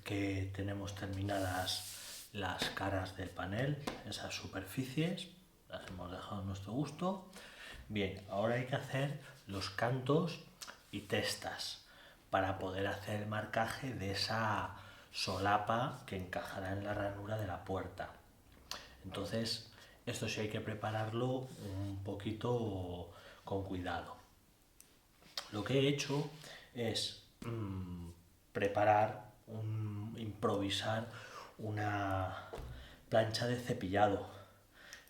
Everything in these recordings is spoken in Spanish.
que tenemos terminadas las caras del panel, esas superficies, las hemos dejado a nuestro gusto. Bien, ahora hay que hacer los cantos y testas para poder hacer el marcaje de esa solapa que encajará en la ranura de la puerta. Entonces, esto sí hay que prepararlo un poquito con cuidado. Lo que he hecho es improvisar una plancha de cepillado.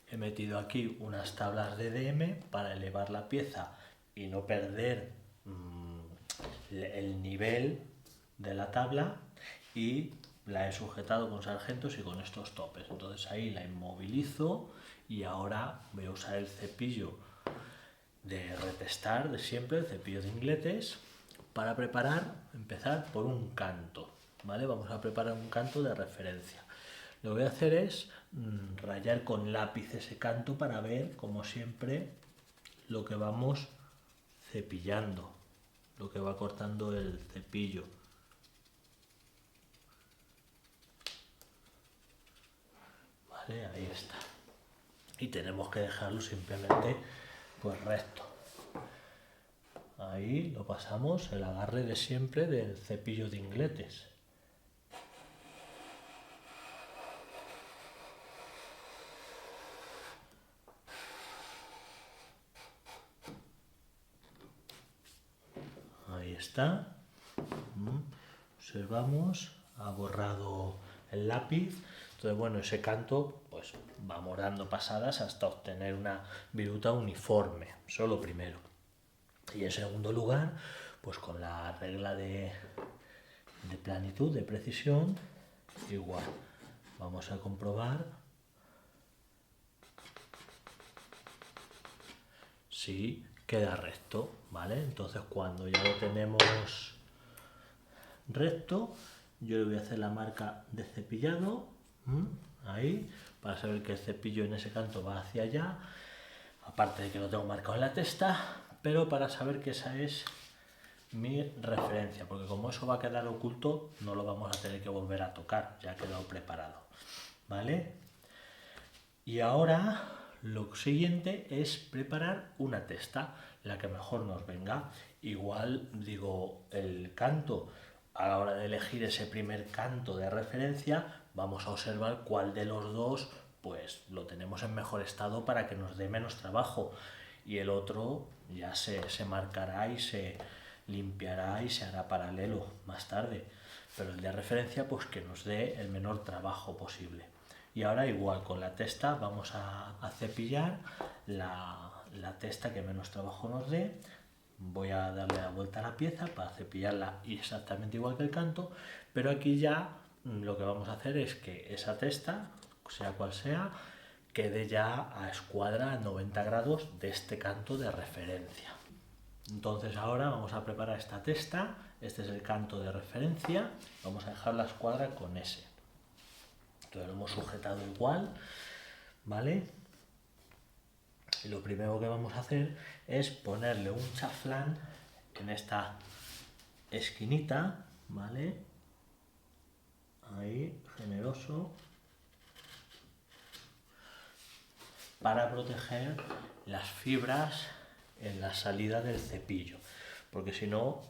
He metido aquí unas tablas de DM para elevar la pieza y no perder el nivel de la tabla, y la he sujetado con sargentos y con estos topes. Entonces ahí la inmovilizo y ahora voy a usar el cepillo de retestar de siempre, el cepillo de ingletes, para empezar por un canto, ¿vale? Vamos a preparar un canto de referencia. Lo que voy a hacer es rayar con lápiz ese canto para ver, como siempre, lo que vamos cepillando, lo que va cortando el cepillo. Vale, ahí está. Y tenemos que dejarlo simplemente pues recto. Ahí lo pasamos, el agarre de siempre del cepillo de ingletes. Ahí está. Observamos, ha borrado el lápiz. Entonces, bueno, ese canto pues vamos dando pasadas hasta obtener una viruta uniforme. Eso es lo primero. Y en segundo lugar, pues con la regla de planitud, de precisión, igual. Vamos a comprobar si queda recto, ¿vale? Entonces, cuando ya lo tenemos recto, yo le voy a hacer la marca de cepillado, ahí, para saber que el cepillo en ese canto va hacia allá, aparte de que lo tengo marcado en la testa, pero para saber que esa es mi referencia, porque como eso va a quedar oculto, no lo vamos a tener que volver a tocar, ya ha quedado preparado, ¿vale? Y ahora lo siguiente es preparar una testa, la que mejor nos venga. Igual digo, el canto, a la hora de elegir ese primer canto de referencia, vamos a observar cuál de los dos pues lo tenemos en mejor estado para que nos dé menos trabajo, y el otro ya se marcará y se limpiará y se hará paralelo más tarde, pero el de referencia pues que nos dé el menor trabajo posible. Y ahora igual con la testa vamos a cepillar la testa que menos trabajo nos dé. Voy a darle la vuelta a la pieza para cepillarla exactamente igual que el canto, pero aquí ya lo que vamos a hacer es que esa testa, sea cual sea, quede ya a escuadra a 90 grados de este canto de referencia. Entonces ahora vamos a preparar esta testa, este es el canto de referencia, vamos a dejar la escuadra con ese. Entonces lo hemos sujetado igual, ¿vale? Y lo primero que vamos a hacer es ponerle un chaflán en esta esquinita, ¿vale? Ahí, generoso, para proteger las fibras en la salida del cepillo, porque si no,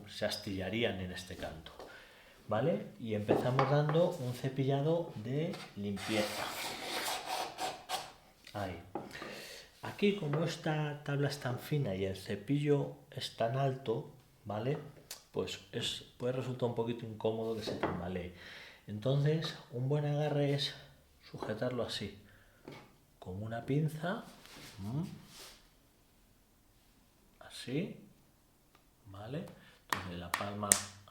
se astillarían en este canto, ¿vale? Y empezamos dando un cepillado de limpieza. Ahí. Aquí, como esta tabla es tan fina y el cepillo es tan alto, ¿vale? Pues puede resultar un poquito incómodo que se tambalee. Entonces, un buen agarre es sujetarlo así, con una pinza, así, ¿vale? Entonces la palma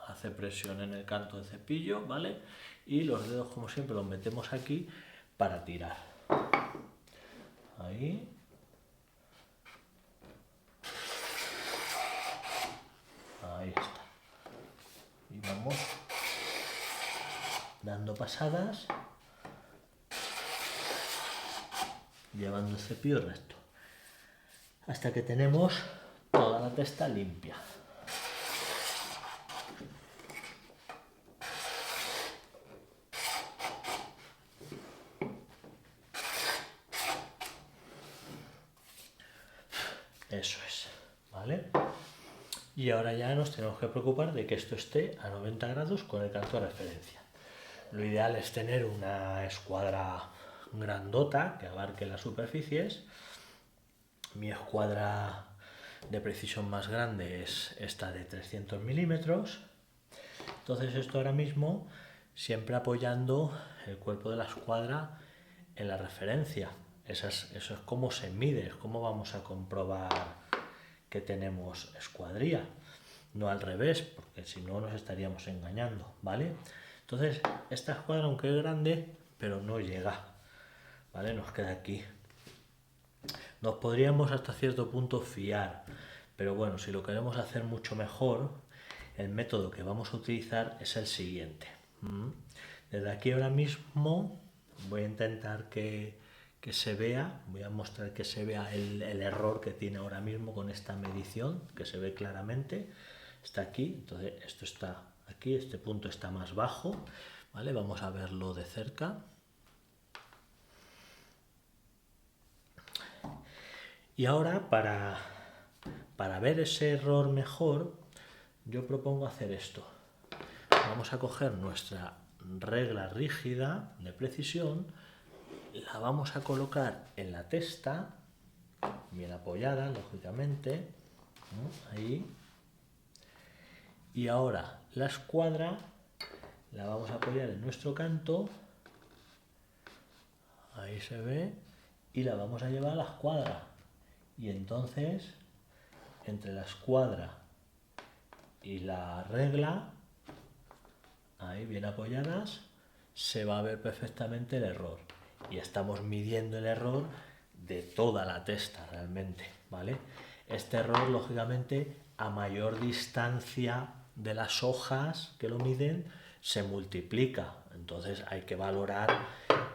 hace presión en el canto del cepillo, ¿vale? Y los dedos, como siempre, los metemos aquí para tirar. Ahí. Ahí está. Y vamos dando pasadas, llevando el cepillo recto, hasta que tenemos toda la testa limpia. Eso es, ¿vale? Y ahora ya nos tenemos que preocupar de que esto esté a 90 grados con el canto de referencia. Lo ideal es tener una escuadra grandota que abarque las superficies. Mi escuadra de precisión más grande es esta de 300 milímetros. Entonces esto ahora mismo siempre apoyando el cuerpo de la escuadra en la referencia. Eso es cómo se mide, es cómo vamos a comprobar que tenemos escuadría. No al revés, porque si no nos estaríamos engañando, ¿vale? Entonces esta escuadra, aunque es grande, pero no llega, ¿vale? Nos queda aquí. Nos podríamos hasta cierto punto fiar, pero bueno, si lo queremos hacer mucho mejor, el método que vamos a utilizar es el siguiente. Desde aquí ahora mismo voy a intentar que se vea, voy a mostrar que se vea el error que tiene ahora mismo con esta medición, que se ve claramente. Está aquí, entonces esto está aquí, este punto está más bajo, ¿vale? Vamos a verlo de cerca. Y ahora para ver ese error mejor, yo propongo hacer esto. Vamos a coger nuestra regla rígida de precisión, la vamos a colocar en la testa, bien apoyada, lógicamente, ¿no? Ahí. Y ahora la escuadra la vamos a apoyar en nuestro canto, ahí se ve, y la vamos a llevar a la escuadra. Y entonces, entre la escuadra y la regla, ahí bien apoyadas, se va a ver perfectamente el error. Y estamos midiendo el error de toda la testa realmente, ¿vale? Este error, lógicamente, a mayor distancia de las hojas que lo miden, se multiplica. Entonces hay que valorar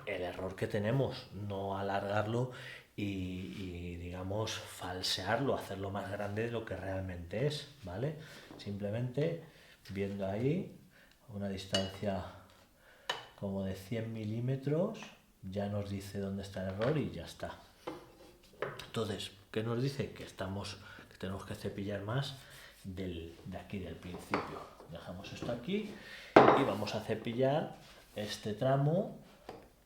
el error que tenemos, no alargarlo y digamos, falsearlo, hacerlo más grande de lo que realmente es, ¿vale? Simplemente viendo ahí, a una distancia como de 100 milímetros, ya nos dice dónde está el error y ya está. Entonces, ¿qué nos dice? Que tenemos que cepillar más de aquí del principio. Dejamos esto aquí y vamos a cepillar este tramo,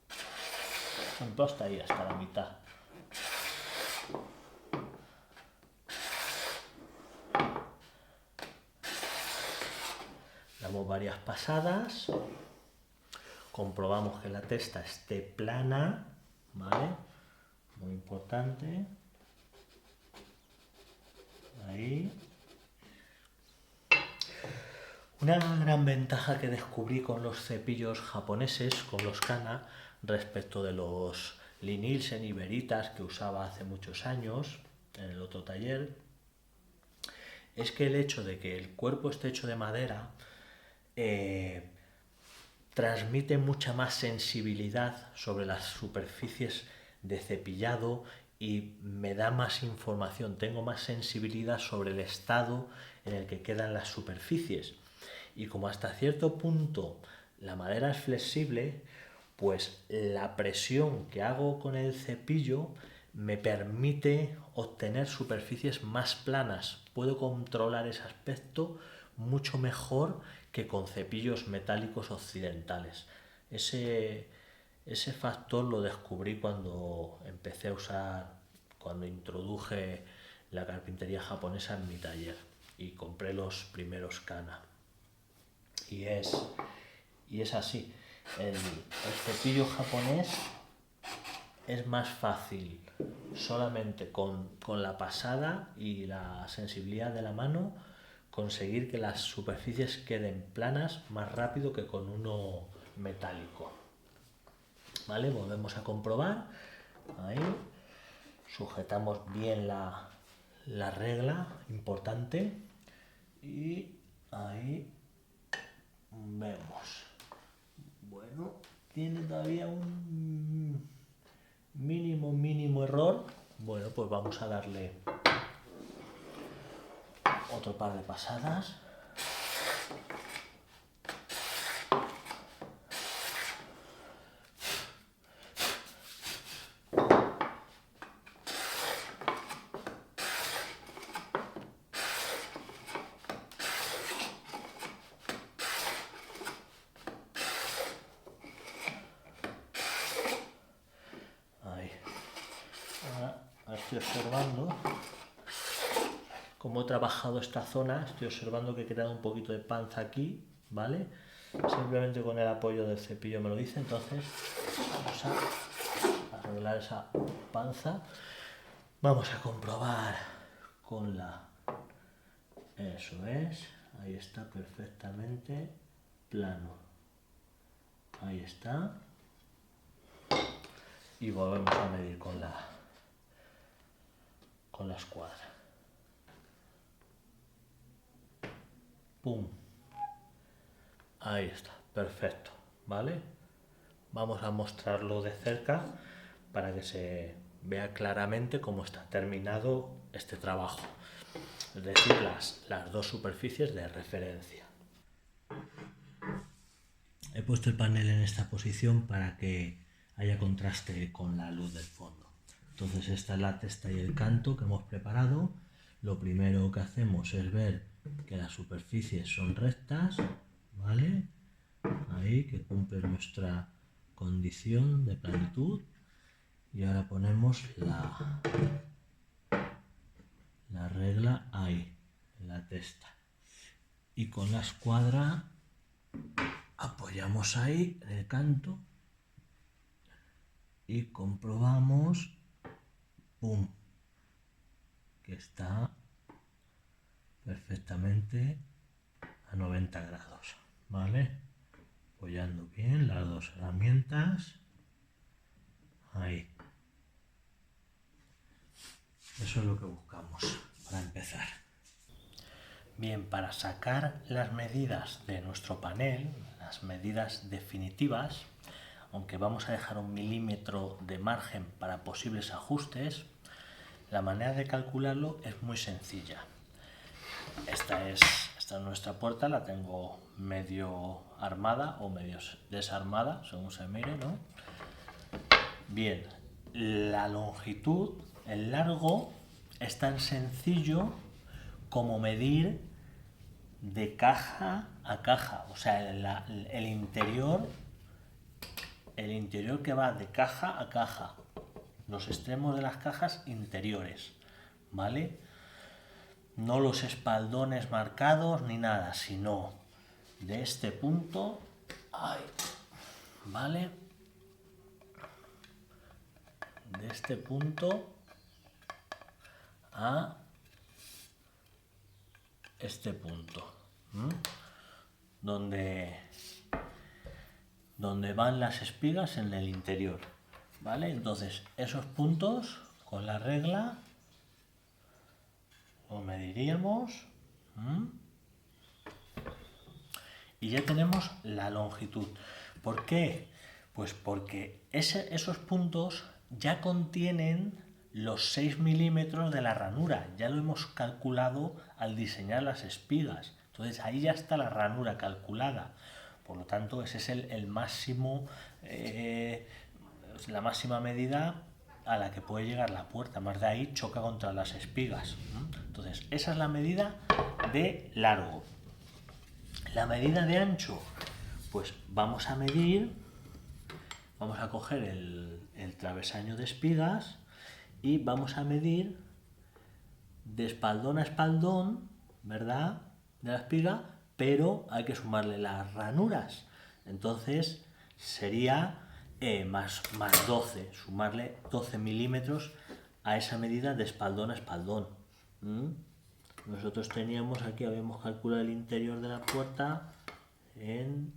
por ejemplo, hasta ahí, hasta la mitad. Damos varias pasadas, comprobamos que la testa esté plana, ¿vale? Muy importante. Ahí. Una gran ventaja que descubrí con los cepillos japoneses, con los Kana, respecto de los Lie-Nielsen y Veritas que usaba hace muchos años en el otro taller, es que el hecho de que el cuerpo esté hecho de madera transmite mucha más sensibilidad sobre las superficies de cepillado y me da más información, tengo más sensibilidad sobre el estado en el que quedan las superficies. Y como hasta cierto punto la madera es flexible, pues la presión que hago con el cepillo me permite obtener superficies más planas. Puedo controlar ese aspecto mucho mejor que con cepillos metálicos occidentales. Ese factor lo descubrí cuando empecé a usar, cuando introduje la carpintería japonesa en mi taller y compré los primeros Kana. Y es así. El cepillo japonés es más fácil solamente con la pasada y la sensibilidad de la mano conseguir que las superficies queden planas más rápido que con uno metálico. ¿Vale? Volvemos a comprobar. Ahí. Sujetamos bien la regla, importante. Y ahí vemos. Bueno, tiene todavía un mínimo error. Bueno, pues vamos a darle otro par de pasadas. estoy observando, como he trabajado esta zona, estoy observando que he creado un poquito de panza aquí, ¿vale? Simplemente con el apoyo del cepillo me lo dice, entonces vamos a arreglar esa panza. Vamos a comprobar con la... Eso es, ahí está perfectamente plano. Ahí está. Y volvemos a medir con la escuadra. ¡Pum! Ahí está, perfecto, ¿vale? Vamos a mostrarlo de cerca para que se vea claramente cómo está terminado este trabajo. Es decir, las dos superficies de referencia. He puesto el panel en esta posición para que haya contraste con la luz del fondo. Entonces esta es la testa y el canto que hemos preparado. Lo primero que hacemos es ver que las superficies son rectas, ¿vale? Ahí, que cumple nuestra condición de planitud. Y ahora ponemos la regla ahí, en la testa. Y con la escuadra apoyamos ahí en el canto y comprobamos, ¡pum!, que está perfectamente a 90 grados, ¿vale? Apoyando bien las dos herramientas, ahí. Eso es lo que buscamos para empezar. Bien, para sacar las medidas de nuestro panel, las medidas definitivas, aunque vamos a dejar 1 milímetro de margen para posibles ajustes, la manera de calcularlo es muy sencilla. Esta es nuestra puerta, la tengo medio armada o medio desarmada, según se mire, ¿no? Bien, la longitud, el largo, es tan sencillo como medir de caja a caja, o sea, el interior que va de caja a caja, los extremos de las cajas interiores, ¿vale? No los espaldones marcados ni nada, sino de este punto, ahí, ¿vale? De este punto a este punto, donde van las espigas en el interior, ¿vale? Entonces esos puntos con la regla lo mediríamos y ya tenemos la longitud. ¿Por qué? Pues porque esos puntos ya contienen los 6 milímetros de la ranura, ya lo hemos calculado al diseñar las espigas, entonces ahí ya está la ranura calculada, por lo tanto ese es el máximo, la máxima medida a la que puede llegar la puerta, más de ahí choca contra las espigas. Entonces esa es la medida de largo. La medida de ancho, pues vamos a medir, vamos a coger el travesaño de espigas y vamos a medir de espaldón a espaldón, ¿verdad?, de la espiga, pero hay que sumarle las ranuras. Entonces sería más 12, sumarle 12 milímetros a esa medida de espaldón a espaldón. Nosotros teníamos aquí, habíamos calculado el interior de la puerta en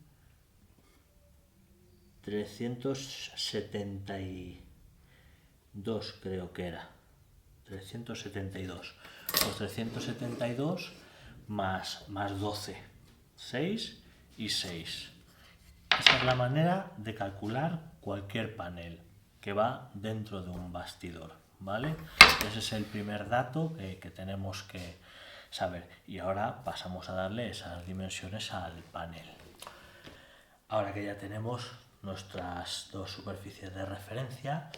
372, creo que era. 372. Pues 372 más 12. 6 y 6. Esa es la manera de calcular cualquier panel que va dentro de un bastidor, ¿vale? Ese es el primer dato que tenemos que saber. Y ahora pasamos a darle esas dimensiones al panel. Ahora que ya tenemos nuestras dos superficies de referencia,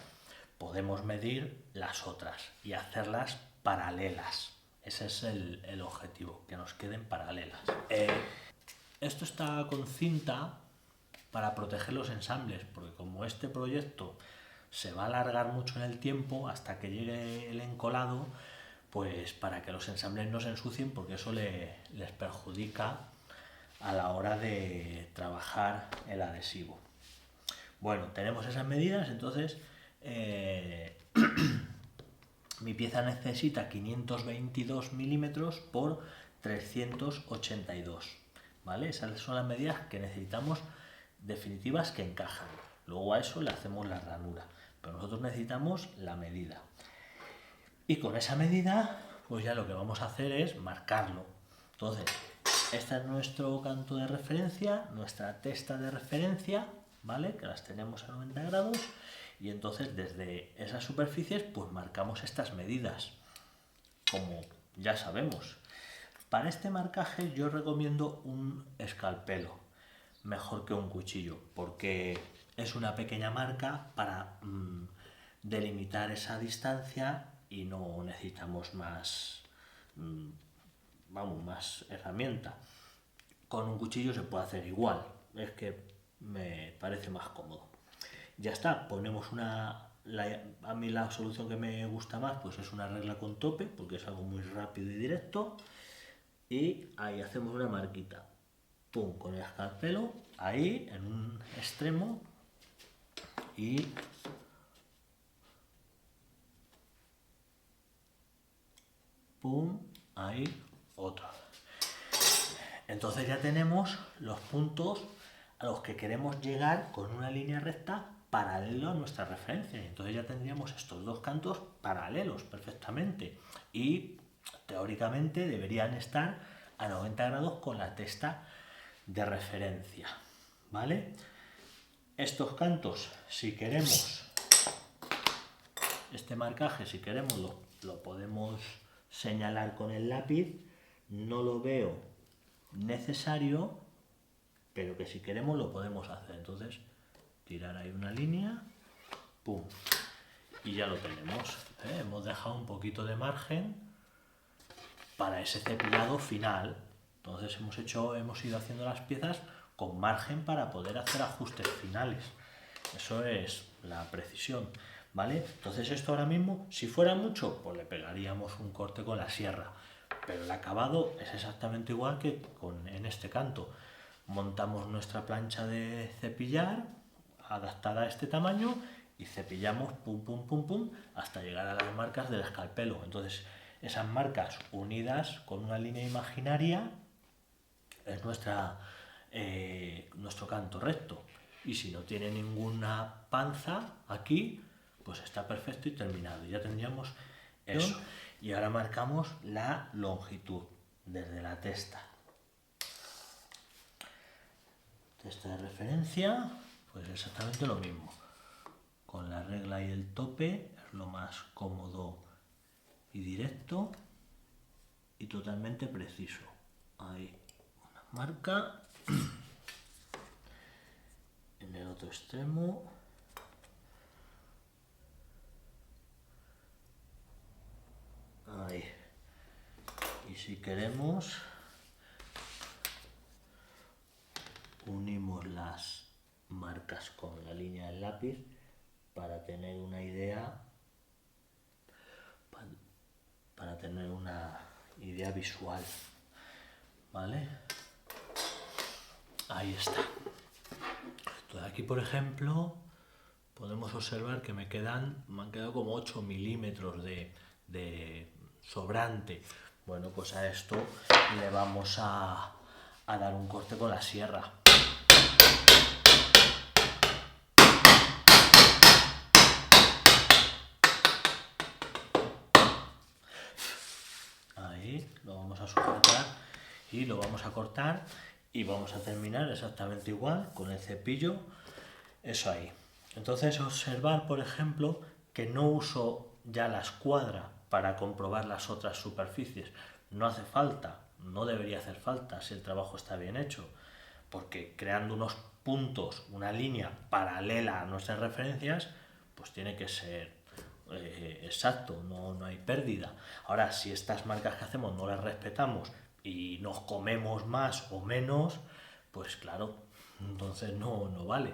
podemos medir las otras y hacerlas paralelas. Ese es el objetivo, que nos queden paralelas. Esto está con cinta para proteger los ensambles, porque como este proyecto se va a alargar mucho en el tiempo hasta que llegue el encolado, pues para que los ensambles no se ensucien, porque eso les perjudica a la hora de trabajar el adhesivo. Bueno, tenemos esas medidas, entonces mi pieza necesita 522 milímetros por 382, ¿vale? Esas son las medidas que necesitamos definitivas que encajan. Luego a eso le hacemos la ranura, pero nosotros necesitamos la medida. Y con esa medida, pues ya lo que vamos a hacer es marcarlo. Entonces, este es nuestro canto de referencia, nuestra testa de referencia, ¿vale? Que las tenemos a 90 grados. Y entonces desde esas superficies pues marcamos estas medidas, como ya sabemos. Para este marcaje yo recomiendo un escalpelo, mejor que un cuchillo, porque es una pequeña marca para delimitar esa distancia y no necesitamos más, más herramienta. Con un cuchillo se puede hacer igual, es que me parece más cómodo. Ya está, ponemos a mí la solución que me gusta más pues es una regla con tope, porque es algo muy rápido y directo, y ahí hacemos una marquita, pum, con el escalpelo, ahí en un extremo, y pum, ahí otro. Entonces ya tenemos los puntos a los que queremos llegar con una línea recta paralelo a nuestra referencia. Entonces ya tendríamos estos dos cantos paralelos perfectamente y teóricamente deberían estar a 90 grados con la testa de referencia, ¿vale? Estos cantos, si queremos, este marcaje, si queremos, lo podemos señalar con el lápiz. No lo veo necesario, pero que si queremos lo podemos hacer. Entonces tirar ahí una línea, pum, y ya lo tenemos, ¿eh? Hemos dejado un poquito de margen para ese cepillado final. Entonces hemos ido haciendo las piezas con margen para poder hacer ajustes finales. Eso es la precisión, ¿vale? Entonces esto ahora mismo, si fuera mucho, pues le pegaríamos un corte con la sierra, pero el acabado es exactamente igual que en este canto. Montamos nuestra plancha de cepillar adaptada a este tamaño y cepillamos pum pum pum pum hasta llegar a las marcas del escalpelo. Entonces esas marcas unidas con una línea imaginaria es nuestro canto recto, y si no tiene ninguna panza aquí, pues está perfecto y terminado. Ya tendríamos eso. Y ahora marcamos la longitud desde la testa. Testa de referencia, pues exactamente lo mismo. Con la regla y el tope es lo más cómodo y directo y totalmente preciso. Ahí una marca. En el otro extremo. Ahí. Y si queremos, unimos las marcas con la línea del lápiz para tener una idea, visual, ¿vale? Ahí está. Entonces aquí, por ejemplo, podemos observar que me han quedado como 8 milímetros de sobrante. Bueno, pues a esto le vamos a dar un corte con la sierra. Ahí lo vamos a sujetar y lo vamos a cortar y vamos a terminar exactamente igual con el cepillo, eso ahí. Entonces observar, por ejemplo, que no uso ya la escuadra para comprobar las otras superficies. No hace falta, no debería hacer falta si el trabajo está bien hecho, porque creando unos puntos, una línea paralela a nuestras referencias, pues tiene que ser exacto, no hay pérdida. Ahora, si estas marcas que hacemos no las respetamos y nos comemos más o menos, pues claro, entonces no vale.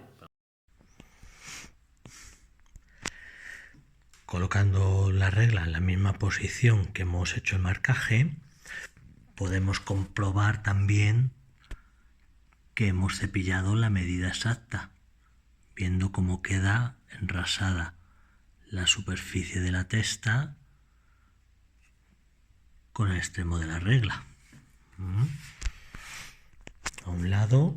colocando la regla en la misma posición que hemos hecho el marcaje, podemos comprobar también que hemos cepillado la medida exacta, viendo cómo queda enrasada la superficie de la testa con el extremo de la regla. A un lado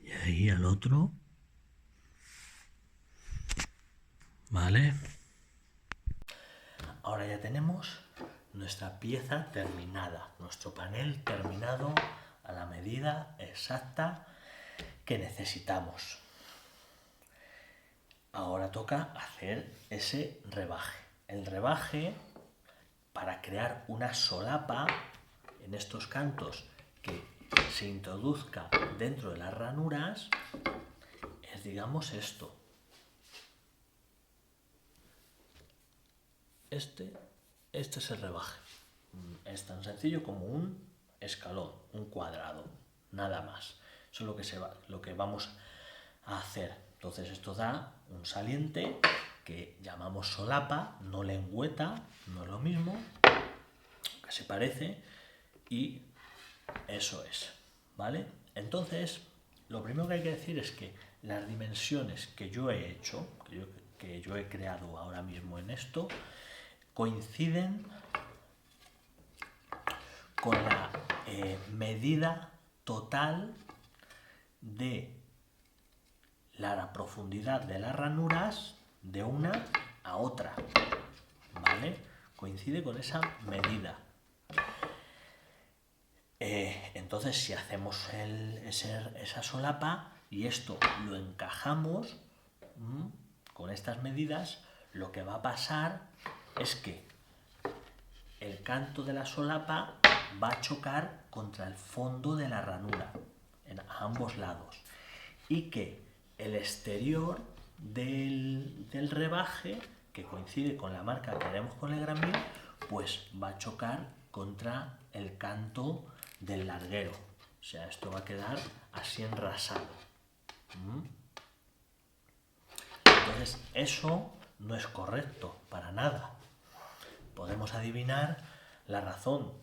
y ahí al otro, ¿vale? Ahora ya tenemos nuestra pieza terminada, nuestro panel terminado a la medida exacta que necesitamos. Ahora toca hacer ese rebaje. El rebaje, para crear una solapa en estos cantos que se introduzca dentro de las ranuras, es, digamos, esto. Este es el rebaje. Es tan sencillo como un escalón, un cuadrado, nada más. Eso es lo que vamos a hacer. Entonces esto da un saliente que llamamos solapa, no lengüeta, no es lo mismo, que se parece, y eso es, ¿vale? Entonces, lo primero que hay que decir es que las dimensiones que yo he hecho, que yo he creado ahora mismo en esto, coinciden con la medida total de la profundidad de las ranuras de una a otra, ¿vale? Coincide con esa medida. Entonces, si hacemos esa solapa y esto lo encajamos con estas medidas, lo que va a pasar es que el canto de la solapa va a chocar contra el fondo de la ranura a ambos lados y que el exterior del rebaje, que coincide con la marca que haremos con el gramil, pues va a chocar contra el canto del larguero. O sea, esto va a quedar así enrasado. Entonces, eso no es correcto para nada. Podemos adivinar la razón,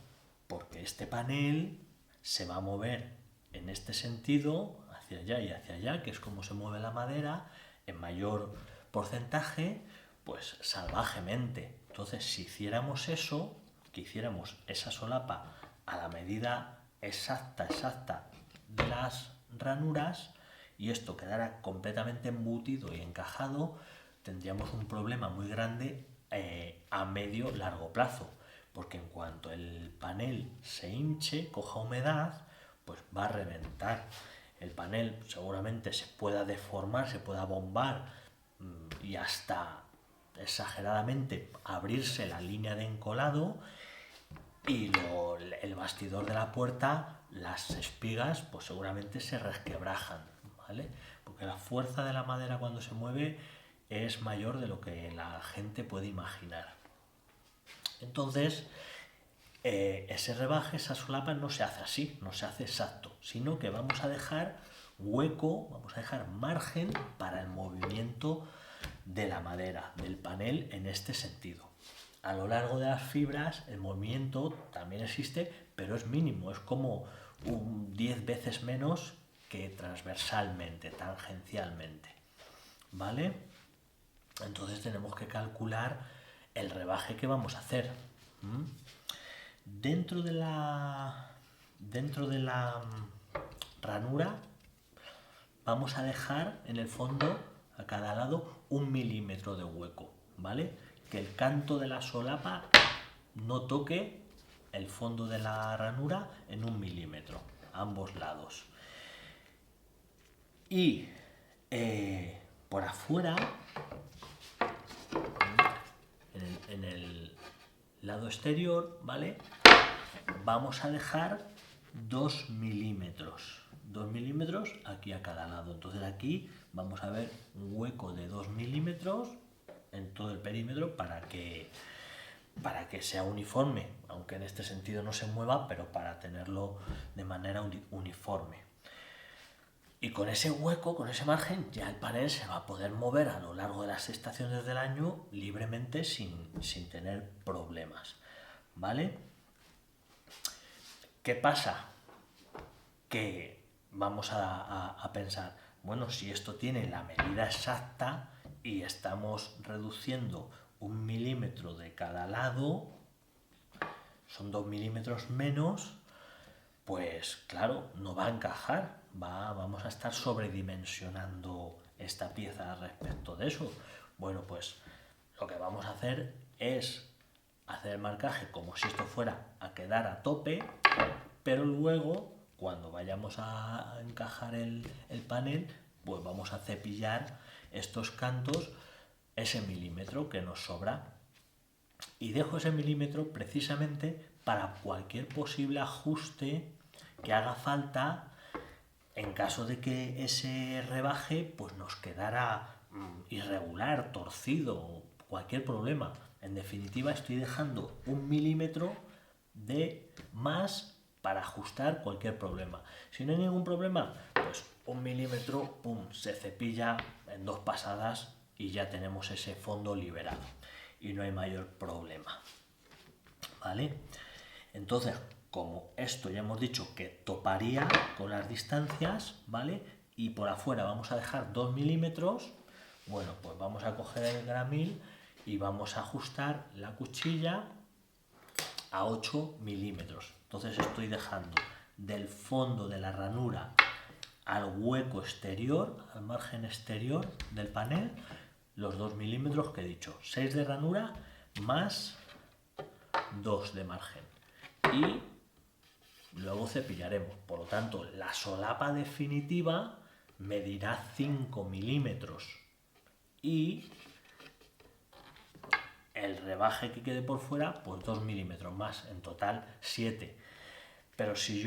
porque este panel se va a mover en este sentido, hacia allá y hacia allá, que es como se mueve la madera, en mayor porcentaje, pues salvajemente. Entonces, si hiciéramos eso, que hiciéramos esa solapa a la medida exacta de las ranuras, y esto quedara completamente embutido y encajado, tendríamos un problema muy grande a medio largo plazo, porque en cuanto el panel se hinche, coja humedad, pues va a reventar. El panel seguramente se pueda deformar, se pueda bombar y hasta exageradamente abrirse la línea de encolado, y el bastidor de la puerta, las espigas, pues seguramente se resquebrajan, ¿vale? Porque la fuerza de la madera cuando se mueve es mayor de lo que la gente puede imaginar. Entonces, ese rebaje, esa solapa no se hace así, no se hace exacto, sino que vamos a dejar hueco, vamos a dejar margen para el movimiento de la madera, del panel en este sentido. A lo largo de las fibras el movimiento también existe, pero es mínimo, es como 10 veces menos que transversalmente, tangencialmente, ¿vale? Entonces tenemos que calcular el rebaje que vamos a hacer. Dentro de la ranura vamos a dejar en el fondo a cada lado 1 milímetro de hueco, ¿vale? Que el canto de la solapa no toque el fondo de la ranura en 1 milímetro, a ambos lados. Y por afuera, en el lado exterior, ¿vale? Vamos a dejar 2 milímetros. 2 milímetros aquí a cada lado. Entonces aquí vamos a ver un hueco de 2 milímetros en todo el perímetro para que sea uniforme, aunque en este sentido no se mueva, pero para tenerlo de manera uniforme. Y con ese hueco, con ese margen, ya el panel se va a poder mover a lo largo de las estaciones del año libremente sin tener problemas, ¿vale? ¿Qué pasa? Que vamos a pensar, bueno, si esto tiene la medida exacta y estamos reduciendo 1 milímetro de cada lado, son 2 milímetros menos, pues claro, no va a encajar, vamos a estar sobredimensionando esta pieza respecto de eso. Bueno, pues lo que vamos a hacer es hacer el marcaje como si esto fuera a quedar a tope, pero luego cuando vayamos a encajar el panel, pues vamos a cepillar estos cantos ese milímetro que nos sobra. Y dejo ese milímetro precisamente para cualquier posible ajuste que haga falta en caso de que ese rebaje pues nos quedara irregular, torcido, cualquier problema. En definitiva, estoy dejando 1 milímetro de más para ajustar cualquier problema. Si no hay ningún problema, pues 1 milímetro, pum, se cepilla en 2 pasadas y ya tenemos ese fondo liberado y no hay mayor problema, ¿vale? Entonces, como esto ya hemos dicho que toparía con las distancias, ¿vale? Y por afuera vamos a dejar 2 milímetros, bueno, pues vamos a coger el gramil y vamos a ajustar la cuchilla a 8 milímetros. Entonces estoy dejando del fondo de la ranura al hueco exterior, al margen exterior del panel, los 2 milímetros que he dicho, 6 de ranura más 2 de margen. Y luego cepillaremos. Por lo tanto, la solapa definitiva medirá 5 milímetros y el rebaje que quede por fuera, pues 2 milímetros más, en total 7. Pero si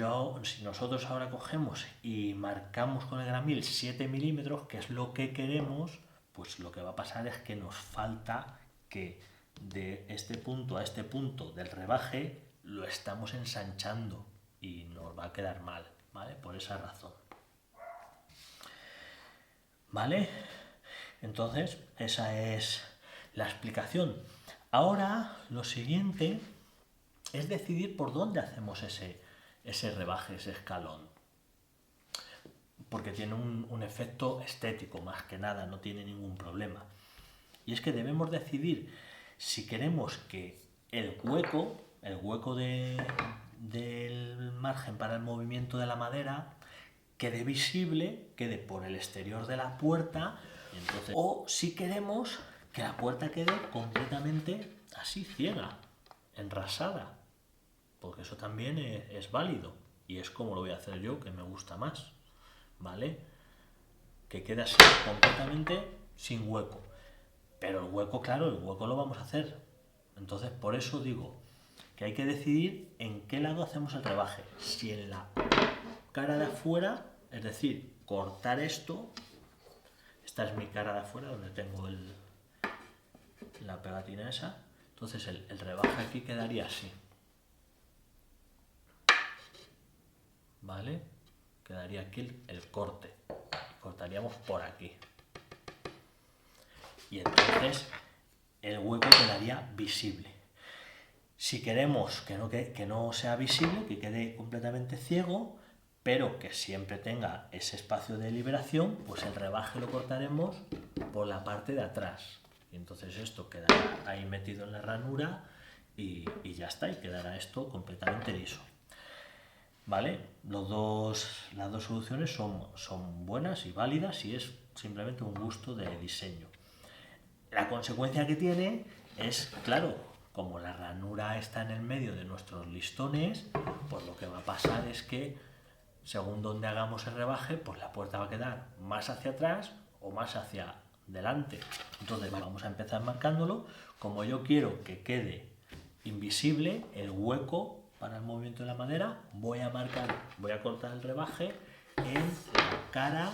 nosotros ahora cogemos y marcamos con el gramil 7 milímetros, que es lo que queremos, pues lo que va a pasar es que nos falta que de este punto a este punto del rebaje lo estamos ensanchando y nos va a quedar mal, ¿vale? Por esa razón. ¿Vale? Entonces, esa es la explicación. Ahora, lo siguiente es decidir por dónde hacemos ese rebaje, ese escalón. Porque tiene un efecto estético, más que nada, no tiene ningún problema. Y es que debemos decidir si queremos que el hueco del margen para el movimiento de la madera quede visible, quede por el exterior de la puerta, o si queremos que la puerta quede completamente así, ciega, enrasada, porque eso también es válido y es como lo voy a hacer yo, que me gusta más, ¿vale? Que quede así, completamente sin hueco. Pero el hueco, claro, el hueco lo vamos a hacer. Entonces, por eso digo que hay que decidir en qué lado hacemos el rebaje. Si en la cara de afuera, es decir, cortar esto. Esta es mi cara de afuera, donde tengo la pegatina esa. Entonces el rebaje aquí quedaría así. ¿Vale? Quedaría aquí el corte. Cortaríamos por aquí. Y entonces el hueco quedaría visible. Si queremos que no sea visible, que quede completamente ciego, pero que siempre tenga ese espacio de liberación, pues el rebaje lo cortaremos por la parte de atrás. Y entonces esto quedará ahí metido en la ranura y ya está, y quedará esto completamente liso. ¿Vale? Las dos soluciones son buenas y válidas y es simplemente un gusto de diseño. La consecuencia que tiene es, claro, como la ranura está en el medio de nuestros listones, pues lo que va a pasar es que según donde hagamos el rebaje, pues la puerta va a quedar más hacia atrás o más hacia delante. Entonces vamos a empezar marcándolo. Como yo quiero que quede invisible el hueco para el movimiento de la madera, voy a cortar el rebaje en la cara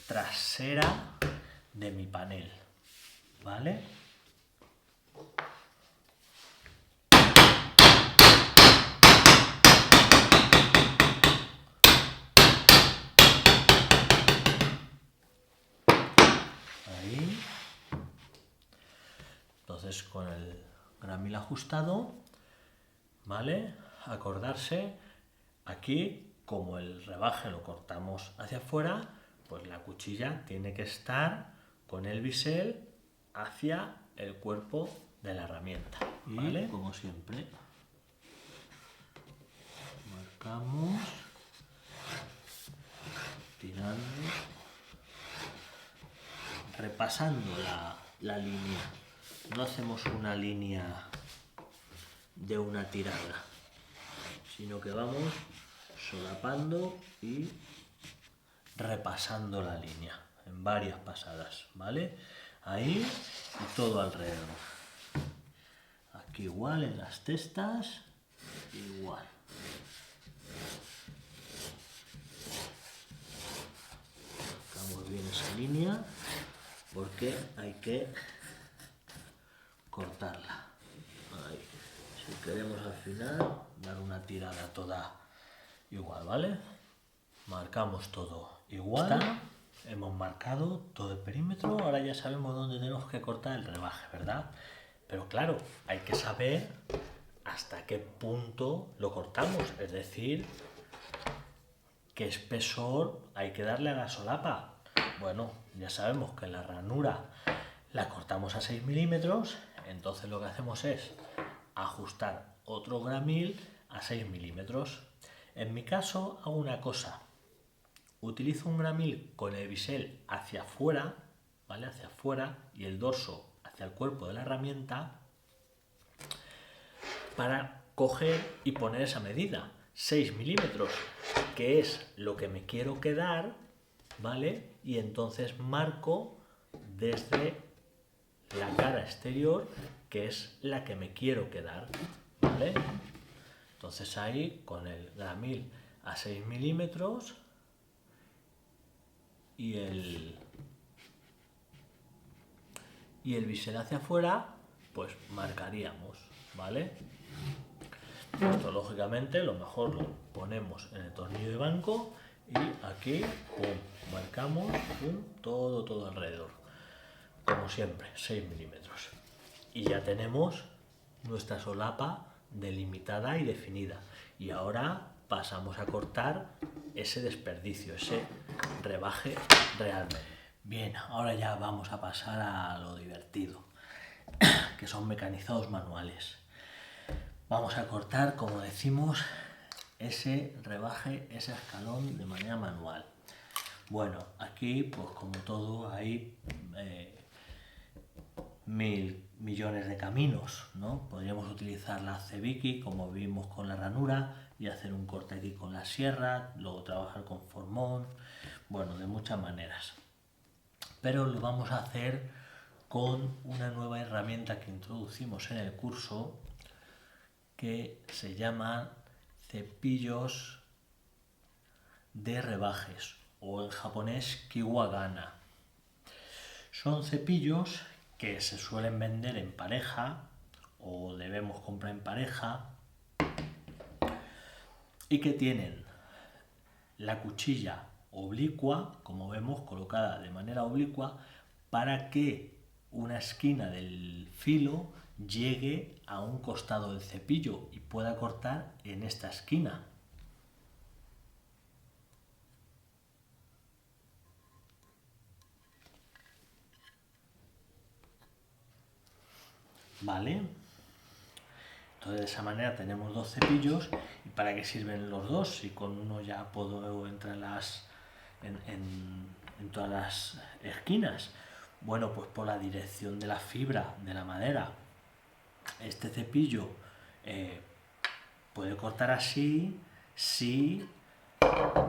trasera de mi panel, ¿vale? Entonces con el gramil ajustado, ¿vale? Acordarse, aquí como el rebaje lo cortamos hacia afuera, pues la cuchilla tiene que estar con el bisel hacia el cuerpo de la herramienta, ¿vale? Y como siempre, marcamos, tirando, repasando la línea. No hacemos una línea de una tirada, sino que vamos solapando y repasando la línea en varias pasadas, ¿vale? Ahí y todo alrededor. Aquí igual en las testas, igual. Marcamos bien esa línea porque hay que cortarla. Ahí. Si queremos al final dar una tirada toda igual, ¿vale? Marcamos todo igual. ¿Está? Hemos marcado todo el perímetro, ahora ya sabemos dónde tenemos que cortar el rebaje, ¿verdad? Pero claro, hay que saber hasta qué punto lo cortamos, es decir, qué espesor hay que darle a la solapa. Bueno, ya sabemos que la ranura la cortamos a 6 milímetros, entonces lo que hacemos es ajustar otro gramil a 6 milímetros. En mi caso hago una cosa, utilizo un gramil con el bisel hacia afuera, ¿vale? Hacia afuera y el dorso hacia el cuerpo de la herramienta para coger y poner esa medida, 6 milímetros, que es lo que me quiero quedar, ¿vale? Y entonces marco desde la cara exterior, que es la que me quiero quedar, ¿vale? Entonces ahí con el gramil a 6 milímetros y el bisel hacia afuera, pues marcaríamos, ¿vale? Esto lógicamente lo mejor lo ponemos en el tornillo de banco y aquí, pum, marcamos, pum, todo alrededor. Como siempre, 6 milímetros. Y ya tenemos nuestra solapa delimitada y definida. Y ahora pasamos a cortar ese desperdicio, ese rebaje realmente. Bien, ahora ya vamos a pasar a lo divertido, que son mecanizados manuales. Vamos a cortar, como decimos, ese rebaje, ese escalón de manera manual. Bueno, aquí, pues como todo, hay 1000 millones de caminos, ¿no? Podríamos utilizar la cebiki, como vimos con la ranura, y hacer un corte aquí con la sierra, luego trabajar con formón, bueno, de muchas maneras. Pero lo vamos a hacer con una nueva herramienta que introducimos en el curso, que se llama cepillos de rebajes, o en japonés kiwagana. Son cepillos que se suelen vender en pareja o debemos comprar en pareja y que tienen la cuchilla oblicua, como vemos, colocada de manera oblicua para que una esquina del filo llegue a un costado del cepillo y pueda cortar en esta esquina. ¿Vale? Entonces de esa manera tenemos dos cepillos. ¿Y para qué sirven los dos? Si con uno ya puedo entrar en todas las esquinas. Bueno, pues por la dirección de la fibra de la madera. Este cepillo puede cortar así si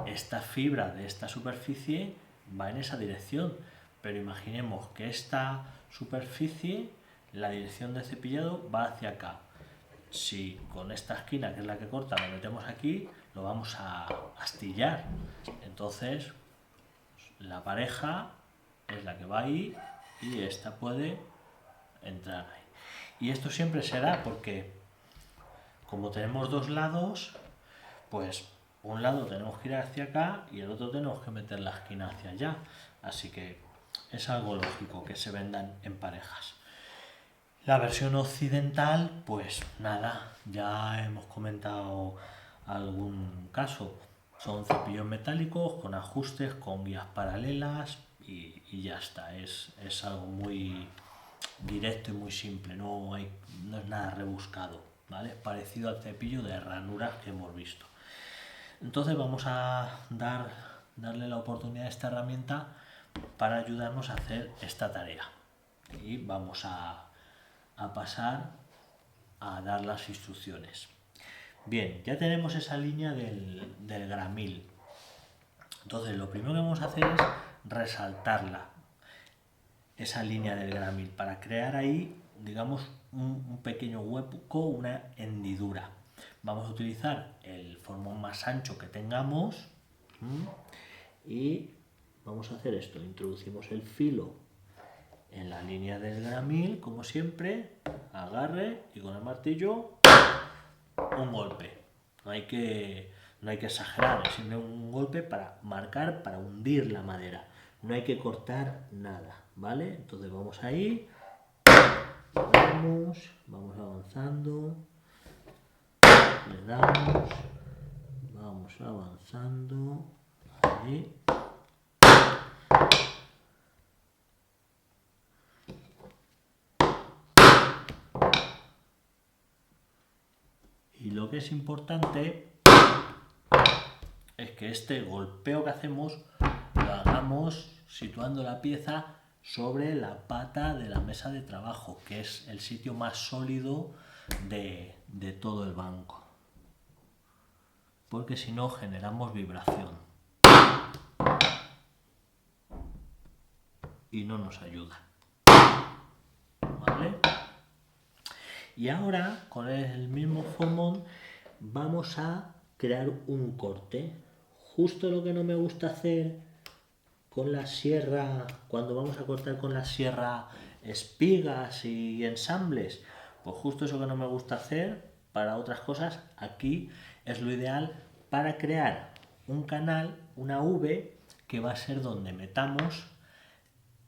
esta fibra de esta superficie va en esa dirección. Pero imaginemos que esta superficie, la dirección de cepillado va hacia acá. Si con esta esquina, que es la que corta, lo metemos aquí, lo vamos a astillar. Entonces, la pareja es la que va ahí y esta puede entrar ahí. Y esto siempre será porque, como tenemos dos lados, pues un lado tenemos que ir hacia acá y el otro tenemos que meter la esquina hacia allá. Así que es algo lógico que se vendan en parejas. La versión occidental, pues nada, ya hemos comentado algún caso. Son cepillos metálicos con ajustes, con guías paralelas y ya está. Es algo muy directo y muy simple, no es nada rebuscado, ¿vale? Es parecido al cepillo de ranuras que hemos visto. Entonces vamos a darle la oportunidad a esta herramienta para ayudarnos a hacer esta tarea. Y vamos a pasar a dar las instrucciones. Bien, ya tenemos esa línea del gramil. Entonces lo primero que vamos a hacer es resaltarla, esa línea del gramil, para crear ahí, digamos, un pequeño hueco, una hendidura. Vamos a utilizar el formón más ancho que tengamos y vamos a hacer esto. Introducimos el filo en la línea del gramil, como siempre, agarre y con el martillo un golpe. No hay que exagerar, es siempre un golpe para marcar, para hundir la madera. No hay que cortar nada, ¿vale? Entonces vamos ahí, vamos avanzando, le damos, vamos avanzando, ahí. Y lo que es importante es que este golpeo que hacemos lo hagamos situando la pieza sobre la pata de la mesa de trabajo, que es el sitio más sólido de todo el banco, porque si no generamos vibración y no nos ayuda, ¿vale? Y ahora con el mismo formón vamos a crear un corte. Justo lo que no me gusta hacer con la sierra, cuando vamos a cortar con la sierra espigas y ensambles, pues justo eso que no me gusta hacer para otras cosas, aquí es lo ideal para crear un canal, una V, que va a ser donde metamos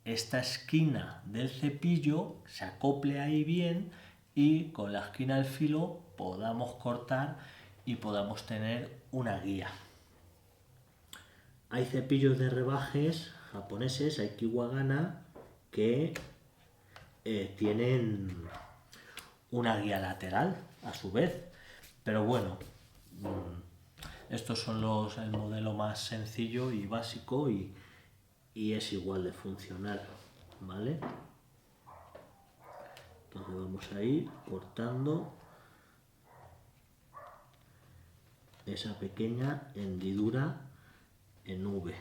esta esquina del cepillo, se acople ahí bien y con la esquina del filo podamos cortar y podamos tener una guía. Hay cepillos de rebajes japoneses, hay Kiwagana, que tienen una guía lateral a su vez, pero bueno, estos son el modelo más sencillo y básico y es igual de funcional, ¿vale? Entonces vamos a ir cortando esa pequeña hendidura en V.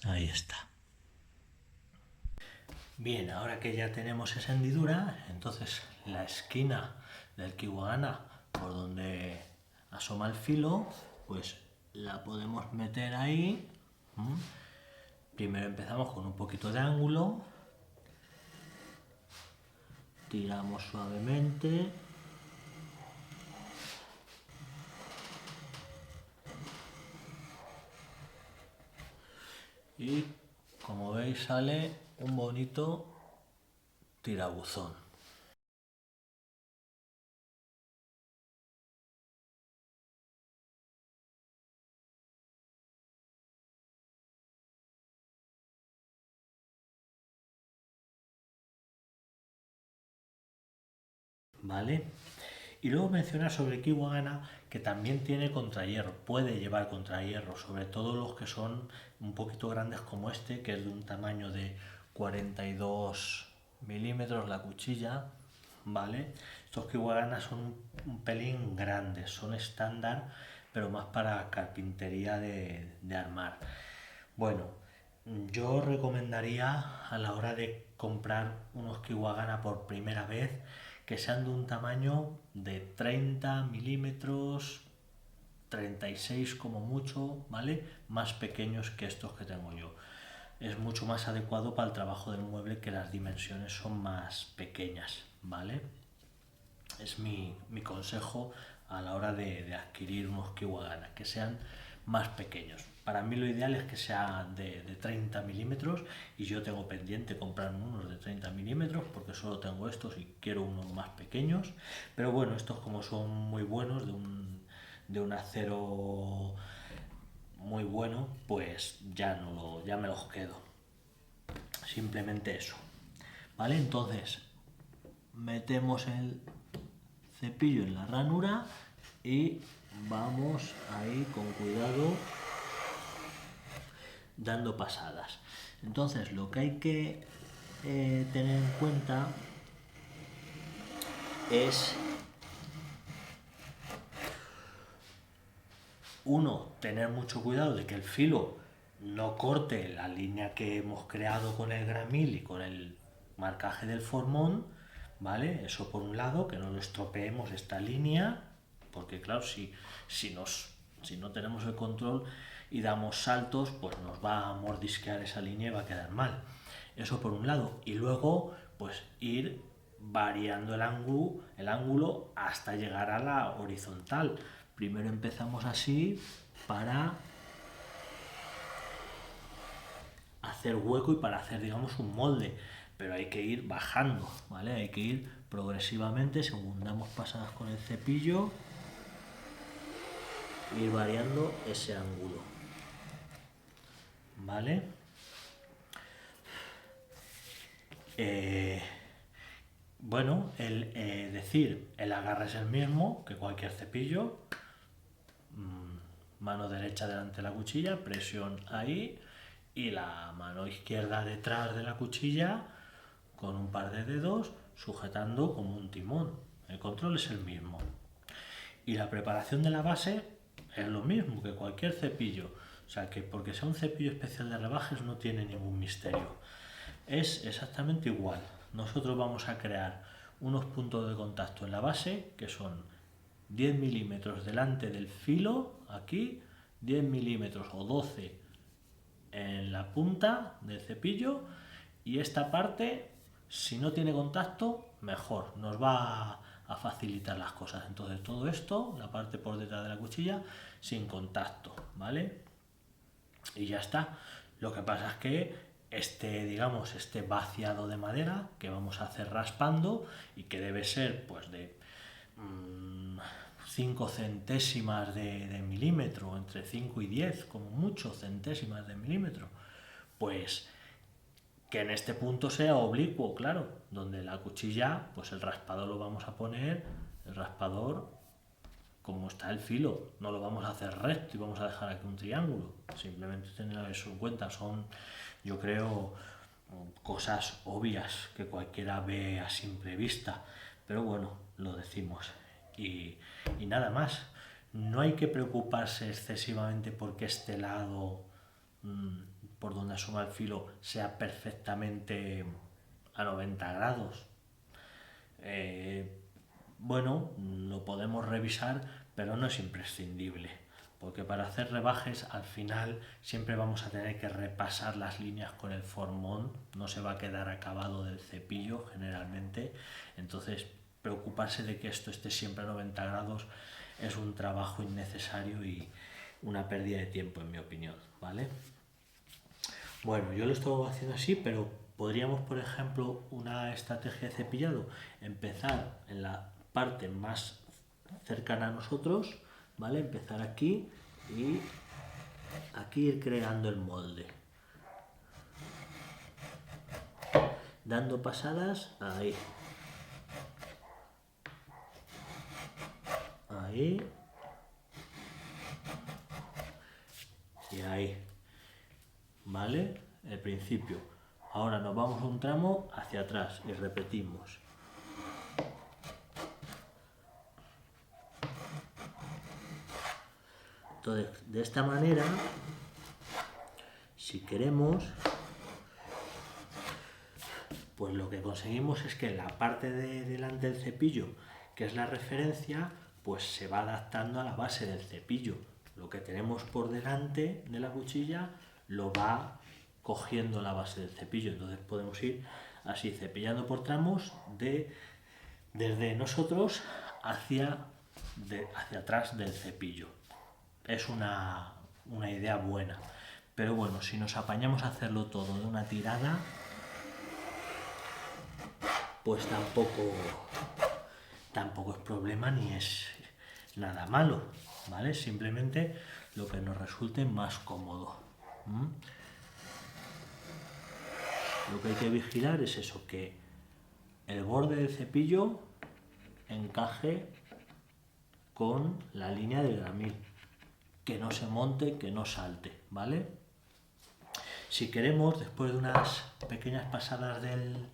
Ahí está. Bien, ahora que ya tenemos esa hendidura, entonces la esquina del kiwagana por donde asoma el filo, pues la podemos meter ahí. Primero empezamos con un poquito de ángulo, tiramos suavemente y como veis sale un bonito tirabuzón. ¿Vale? Y luego mencionar sobre Kiwagana que también tiene contrahierro, puede llevar contrahierro, sobre todo los que son un poquito grandes como este, que es de un tamaño de 42 milímetros la cuchilla, ¿vale? Estos Kiwagana son un pelín grandes, son estándar, pero más para carpintería de armar. Bueno, yo recomendaría a la hora de comprar unos Kiwagana por primera vez que sean de un tamaño de 30 milímetros, 36 como mucho, ¿vale? Más pequeños que estos que tengo yo. Es mucho más adecuado para el trabajo del mueble que las dimensiones son más pequeñas, ¿vale? Es mi consejo a la hora de adquirir unos Kiwagana, que sean más pequeños. Para mí lo ideal es que sea de 30 milímetros y yo tengo pendiente comprarme unos de 30 milímetros porque solo tengo estos y quiero unos más pequeños. Pero bueno, estos como son muy buenos, de un acero muy bueno, pues ya me los quedo. Simplemente eso. ¿Vale? Entonces, metemos el cepillo en la ranura y vamos ahí con cuidado dando pasadas. Entonces lo que hay que tener en cuenta es tener mucho cuidado de que el filo no corte la línea que hemos creado con el gramil y con el marcaje del formón, ¿vale? Eso por un lado, que no lo estropeemos esta línea, porque claro, si no tenemos el control y damos saltos, pues nos va a mordisquear esa línea y va a quedar mal. Eso por un lado. Y luego, pues ir variando el ángulo hasta llegar a la horizontal. Primero empezamos así para hacer hueco y para hacer, digamos, un molde. Pero hay que ir bajando, ¿vale? Hay que ir progresivamente según damos pasadas con el cepillo, ir variando ese ángulo, ¿vale? Bueno, el agarre es el mismo que cualquier cepillo. Mano derecha delante de la cuchilla, presión ahí y la mano izquierda detrás de la cuchilla con un par de dedos sujetando como un timón. El control es el mismo. Y la preparación de la base es lo mismo que cualquier cepillo. O sea que porque sea un cepillo especial de rebajes no tiene ningún misterio. Es exactamente igual. Nosotros vamos a crear unos puntos de contacto en la base que son 10 milímetros delante del filo, aquí, 10 milímetros o 12 en la punta del cepillo y esta parte, si no tiene contacto, mejor, nos va a facilitar las cosas. Entonces todo esto, la parte por detrás de la cuchilla, sin contacto, ¿vale? Y ya está. Lo que pasa es que digamos, este vaciado de madera que vamos a hacer raspando y que debe ser pues de 5 centésimas de milímetro, entre 5 y 10, como mucho, centésimas de milímetro, pues que en este punto sea oblicuo, claro, donde la cuchilla, pues el raspador lo vamos a poner, el raspador como está el filo, no lo vamos a hacer recto y vamos a dejar aquí un triángulo, simplemente tener eso en cuenta, son, yo creo, cosas obvias que cualquiera ve a simple vista, pero bueno, lo decimos. Y nada más, no hay que preocuparse excesivamente porque este lado por donde asoma el filo sea perfectamente a 90 grados. bueno, lo podemos revisar, pero no es imprescindible, porque para hacer rebajes al final siempre vamos a tener que repasar las líneas con el formón, no se va a quedar acabado del cepillo generalmente, entonces preocuparse de que esto esté siempre a 90 grados es un trabajo innecesario y una pérdida de tiempo, en mi opinión, ¿vale? Bueno, yo lo estoy haciendo así, pero podríamos, por ejemplo, una estrategia de cepillado, empezar en la parte más cercana a nosotros, ¿vale? Empezar aquí y aquí ir creando el molde. Dando pasadas, ahí. Ahí. Y ahí. ¿Vale? El principio. Ahora nos vamos a un tramo hacia atrás y repetimos. Entonces, de esta manera, si queremos, pues lo que conseguimos es que la parte de delante del cepillo, que es la referencia, pues se va adaptando a la base del cepillo. Lo que tenemos por delante de la cuchilla lo va cogiendo la base del cepillo. Entonces podemos ir así cepillando por tramos desde nosotros hacia atrás del cepillo. Es una idea buena. Pero bueno, si nos apañamos a hacerlo todo de una tirada, pues tampoco es problema ni es nada malo, ¿vale? Simplemente lo que nos resulte más cómodo. Lo que hay que vigilar es eso, que el borde del cepillo encaje con la línea del gramil, que no se monte, que no salte, ¿vale? Si queremos, después de unas pequeñas pasadas del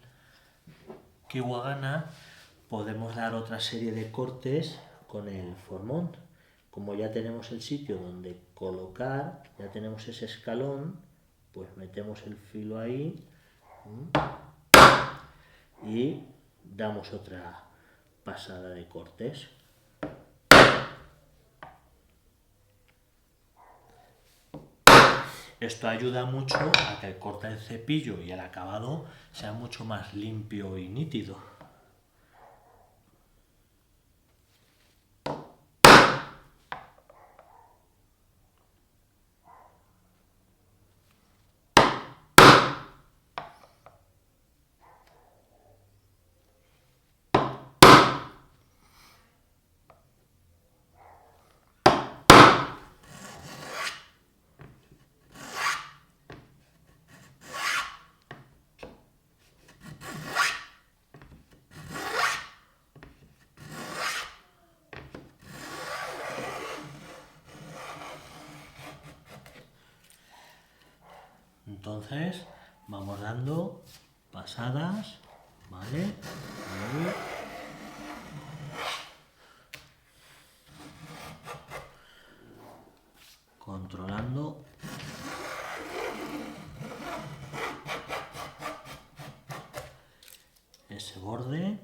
Kiwagana, podemos dar otra serie de cortes con el formón. Como ya tenemos el sitio donde colocar, ya tenemos ese escalón, pues metemos el filo ahí y damos otra pasada de cortes. Esto ayuda mucho a que el corte del cepillo y el acabado sea mucho más limpio y nítido. Entonces vamos dando pasadas, ¿vale? Ahí. Controlando ese borde.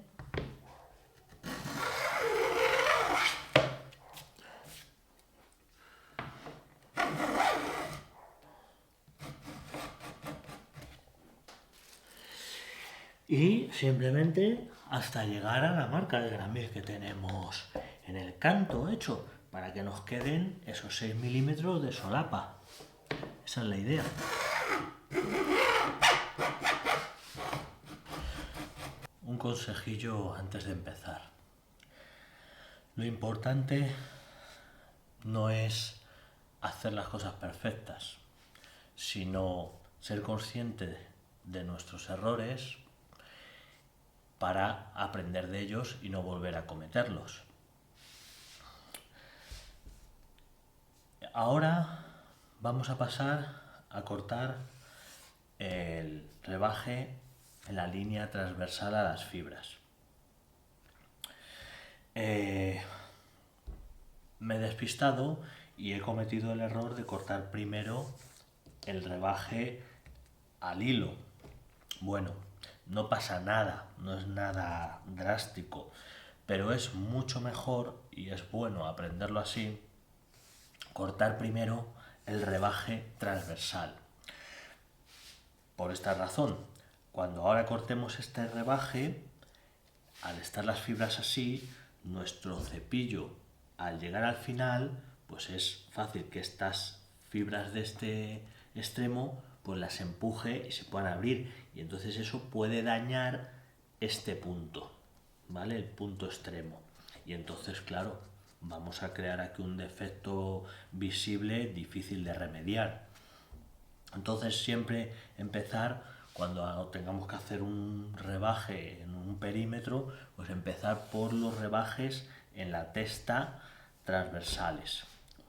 Y simplemente hasta llegar a la marca de gramil que tenemos en el canto hecho, para que nos queden esos 6 milímetros de solapa. Esa es la idea. Un consejillo antes de empezar. Lo importante no es hacer las cosas perfectas, sino ser consciente de nuestros errores para aprender de ellos y no volver a cometerlos. Ahora vamos a pasar a cortar el rebaje en la línea transversal a las fibras. Me he despistado y he cometido el error de cortar primero el rebaje al hilo. Bueno, no pasa nada, no es nada drástico, pero es mucho mejor y es bueno aprenderlo así, cortar primero el rebaje transversal. Por esta razón, cuando ahora cortemos este rebaje, al estar las fibras así, nuestro cepillo al llegar al final, pues es fácil que estas fibras de este extremo pues las empuje y se puedan abrir, y entonces eso puede dañar este punto, ¿vale? El punto extremo. Y entonces, claro, vamos a crear aquí un defecto visible difícil de remediar. Entonces siempre empezar, cuando tengamos que hacer un rebaje en un perímetro, pues empezar por los rebajes en la testa transversales,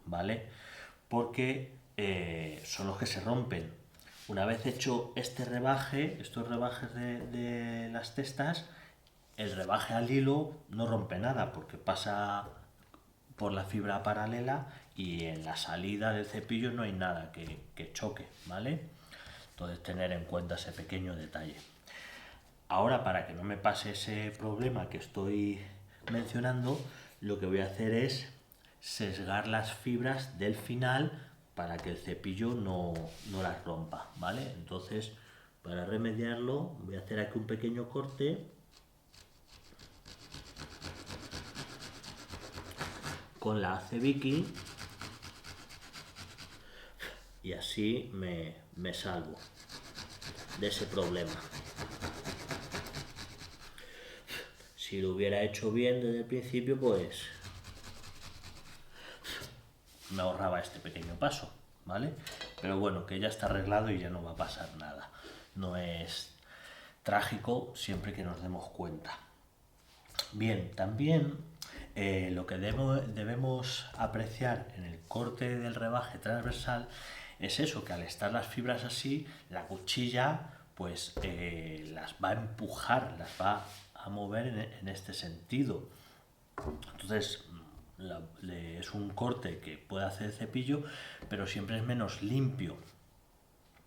¿vale? Porque son los que se rompen. Una vez hecho este rebaje, estos rebajes de las testas, el rebaje al hilo no rompe nada porque pasa por la fibra paralela y en la salida del cepillo no hay nada que choque, ¿vale? Entonces tener en cuenta ese pequeño detalle. Ahora, para que no me pase ese problema que estoy mencionando, lo que voy a hacer es sesgar las fibras del final para que el cepillo no las rompa, ¿vale? Entonces, para remediarlo, voy a hacer aquí un pequeño corte con la Vicky y así me salvo de ese problema. Si lo hubiera hecho bien desde el principio, pues me ahorraba este pequeño paso, ¿vale? Pero bueno, que ya está arreglado y ya no va a pasar nada. No es trágico siempre que nos demos cuenta. Bien, también lo que debemos apreciar en el corte del rebaje transversal es eso, que al estar las fibras así, la cuchilla pues las va a empujar, las va a mover en este sentido. Entonces es un corte que puede hacer el cepillo, pero siempre es menos limpio.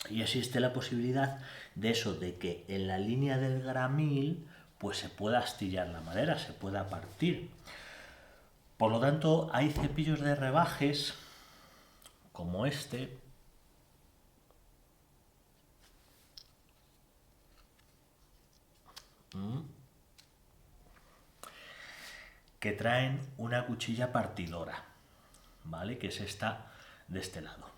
Y existe la posibilidad de eso, de que en la línea del gramil pues se pueda astillar la madera, se pueda partir. Por lo tanto, hay cepillos de rebajes como este, que traen una cuchilla partidora, ¿vale? Que es esta de este lado.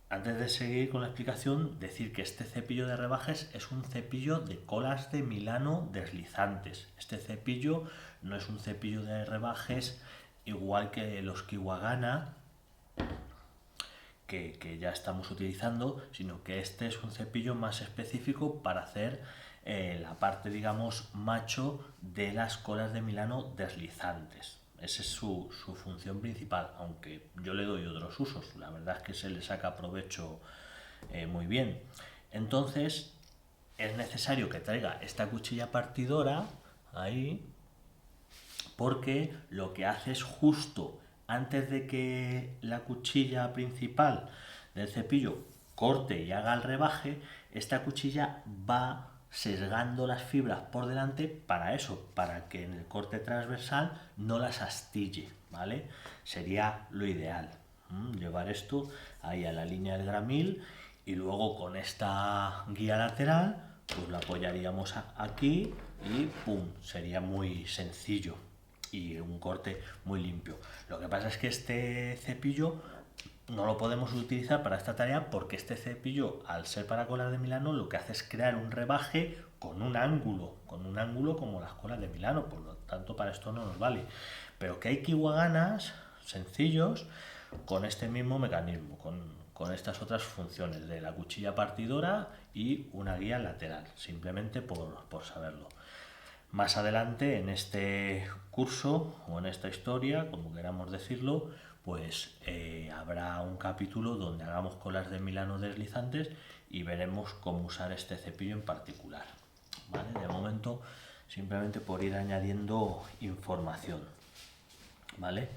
Antes de seguir con la explicación, decir que este cepillo de rebajes es un cepillo de colas de Milano deslizantes. Este cepillo no es un cepillo de rebajes igual que los Kiwagana que ya estamos utilizando, sino que este es un cepillo más específico para hacer la parte, digamos, macho de las colas de Milano deslizantes. Esa es su función principal, aunque yo le doy otros usos. La verdad es que se le saca provecho muy bien. Entonces, es necesario que traiga esta cuchilla partidora ahí, porque lo que hace es justo antes de que la cuchilla principal del cepillo corte y haga el rebaje, esta cuchilla va sesgando las fibras por delante para eso, para que en el corte transversal no las astille, ¿vale? Sería lo ideal, llevar esto ahí a la línea del gramil y luego con esta guía lateral pues lo apoyaríamos aquí y ¡pum! Sería muy sencillo y un corte muy limpio. Lo que pasa es que este cepillo no lo podemos utilizar para esta tarea porque este cepillo, al ser para colas de Milano, lo que hace es crear un rebaje con un ángulo como las colas de Milano, por lo tanto para esto no nos vale. Pero que hay kiwaganas sencillos con este mismo mecanismo, con estas otras funciones de la cuchilla partidora y una guía lateral, simplemente por saberlo. Más adelante en este curso o en esta historia, como queramos decirlo, pues habrá un capítulo donde hagamos colas de Milano deslizantes y veremos cómo usar este cepillo en particular, ¿vale? De momento, simplemente por ir añadiendo información, ¿vale?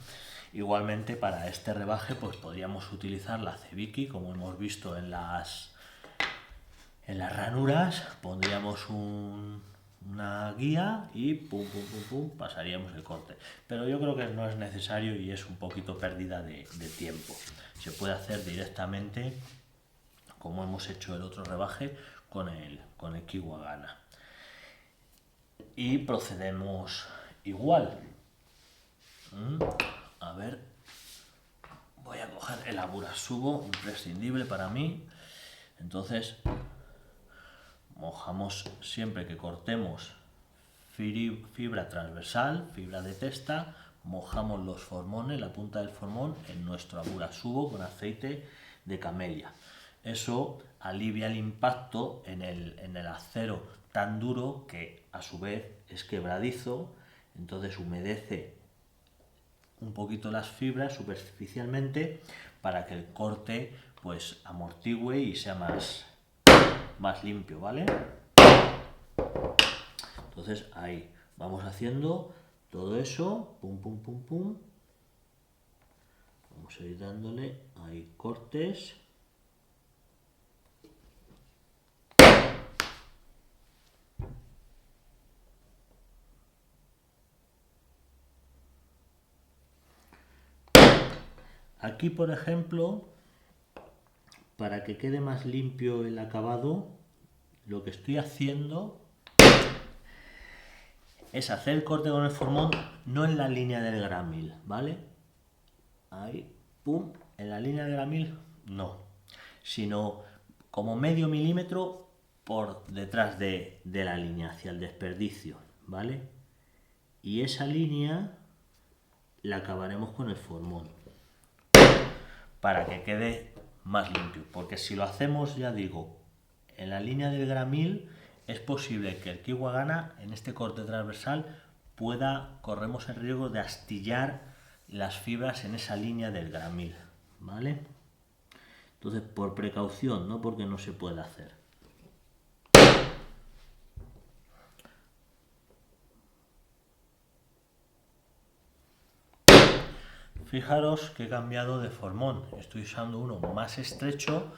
Igualmente para este rebaje pues podríamos utilizar la Cebiki, como hemos visto en En las ranuras pondríamos una guía y pum, pum, pum, pum, pasaríamos el corte. Pero yo creo que no es necesario y es un poquito pérdida de tiempo. Se puede hacer directamente como hemos hecho el otro rebaje con el Kiwagana. Y procedemos igual. A ver, voy a coger el Aburasubo, imprescindible para mí. Entonces mojamos siempre que cortemos fibra transversal, fibra de testa, mojamos los formones, la punta del formón en nuestro Aburasubo con aceite de camelia. Eso alivia el impacto en el acero tan duro que a su vez es quebradizo, entonces humedece un poquito las fibras superficialmente para que el corte pues amortigüe y sea más limpio, ¿vale? Entonces ahí vamos haciendo todo eso, pum, pum, pum, pum. Vamos a ir dándole ahí cortes. Aquí, por ejemplo, para que quede más limpio el acabado, lo que estoy haciendo es hacer el corte con el formón no en la línea del gramil, ¿vale? Ahí, pum, en la línea del gramil no, sino como medio milímetro por detrás de la línea, hacia el desperdicio, ¿vale? Y esa línea la acabaremos con el formón para que quede más limpio, porque si lo hacemos, ya digo, en la línea del gramil, es posible que el Kiwagana en este corte transversal corremos el riesgo de astillar las fibras en esa línea del gramil, ¿vale? Entonces, por precaución, no porque no se pueda hacer. Fijaros que he cambiado de formón, estoy usando uno más estrecho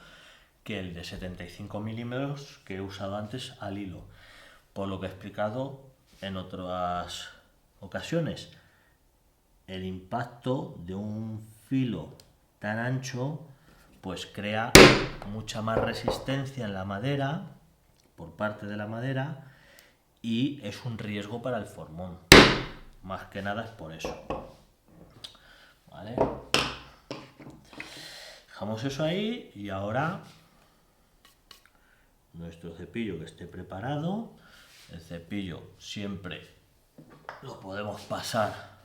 que el de 75 milímetros que he usado antes al hilo, por lo que he explicado en otras ocasiones. El impacto de un filo tan ancho pues crea mucha más resistencia en la madera, por parte de la madera, y es un riesgo para el formón, más que nada es por eso, ¿vale? Dejamos eso ahí y ahora nuestro cepillo que esté preparado. El cepillo siempre lo podemos pasar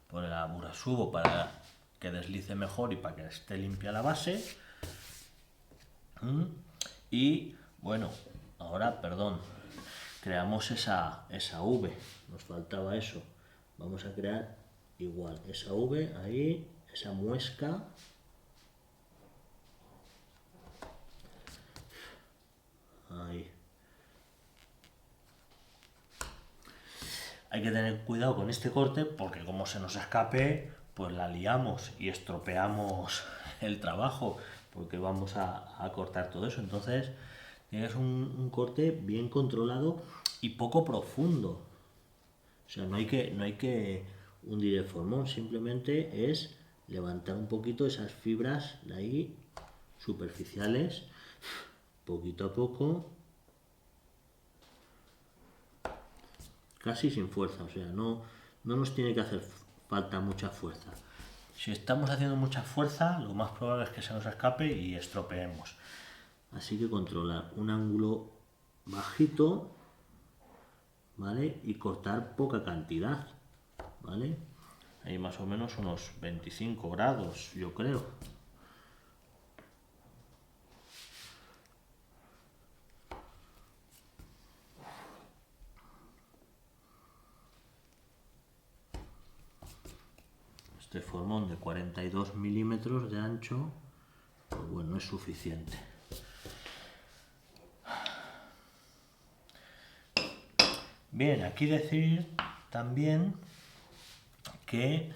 por el Aburasubo para que deslice mejor y para que esté limpia la base. Y bueno, ahora, perdón, creamos esa V, nos faltaba eso. Vamos a crear igual esa V ahí, esa muesca. Ahí. Hay que tener cuidado con este corte porque como se nos escape, pues la liamos y estropeamos el trabajo porque vamos a cortar todo eso. Entonces tienes un corte bien controlado y poco profundo. O sea, no hay que hundir el formón, simplemente es levantar un poquito esas fibras de ahí superficiales, poquito a poco, casi sin fuerza, o sea, no nos tiene que hacer falta mucha fuerza. Si estamos haciendo mucha fuerza, lo más probable es que se nos escape y estropeemos. Así que controlar un ángulo bajito, ¿vale? Y cortar poca cantidad, ¿vale? Hay más o menos unos 25 grados, yo creo. Este formón de 42 milímetros de ancho, pues bueno, es suficiente. Bien, aquí decir también que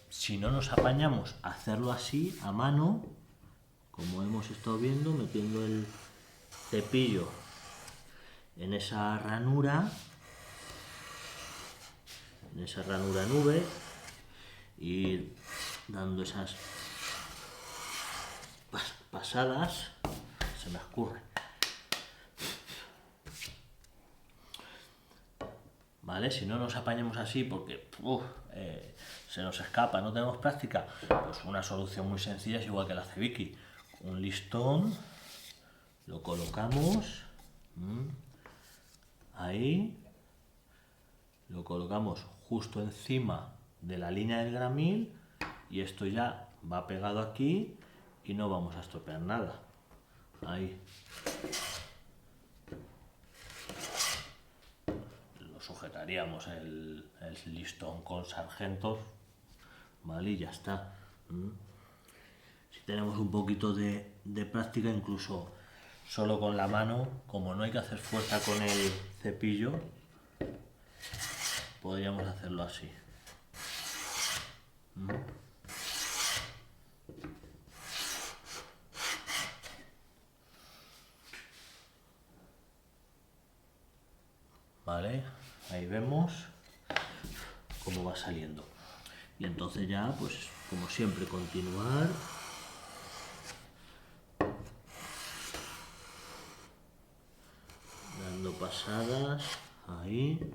si no nos apañamos a hacerlo así, a mano, como hemos estado viendo, metiendo cepillo en esa ranura nube, y ir dando esas pasadas, se me escurre. ¿Vale? Si no nos apañemos así porque se nos escapa, no tenemos práctica, pues una solución muy sencilla es igual que la hace Vicky. Un listón, lo colocamos ahí, lo colocamos justo encima de la línea del gramil y esto ya va pegado aquí y no vamos a estropear nada. Ahí. Sujetaríamos el listón con sargentos, ¿vale? Y ya está. Si tenemos un poquito de práctica, incluso solo con la mano, como no hay que hacer fuerza con el cepillo, podríamos hacerlo así. ¿Vale? Ahí vemos cómo va saliendo. Y entonces ya, pues, como siempre, continuar. Dando pasadas. Ahí.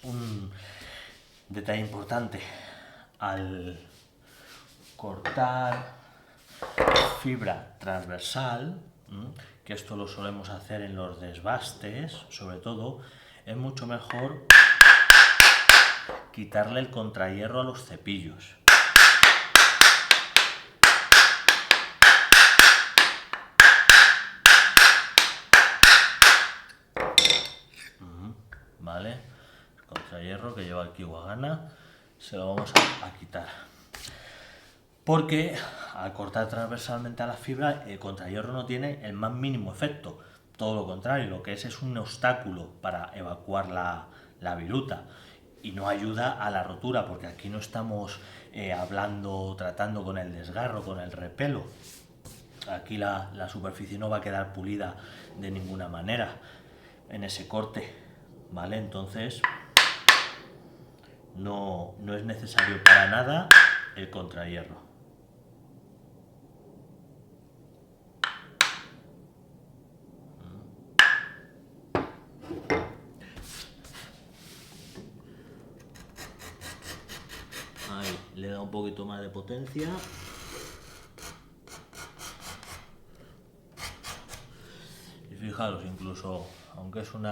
Un detalle importante al cortar fibra transversal, que esto lo solemos hacer en los desbastes, sobre todo, es mucho mejor quitarle el contrahierro a los cepillos. ¿Vale? El contrahierro que lleva aquí Wagana se lo vamos a quitar. Porque al cortar transversalmente a la fibra, el contrahierro no tiene el más mínimo efecto. Todo lo contrario, lo que es un obstáculo para evacuar la viruta. Y no ayuda a la rotura, porque aquí no estamos tratando con el desgarro, con el repelo. Aquí la superficie no va a quedar pulida de ninguna manera en ese corte, ¿vale? Entonces no es necesario para nada el contrahierro. Ahí, le da un poquito más de potencia. Y fijaros, incluso, aunque es un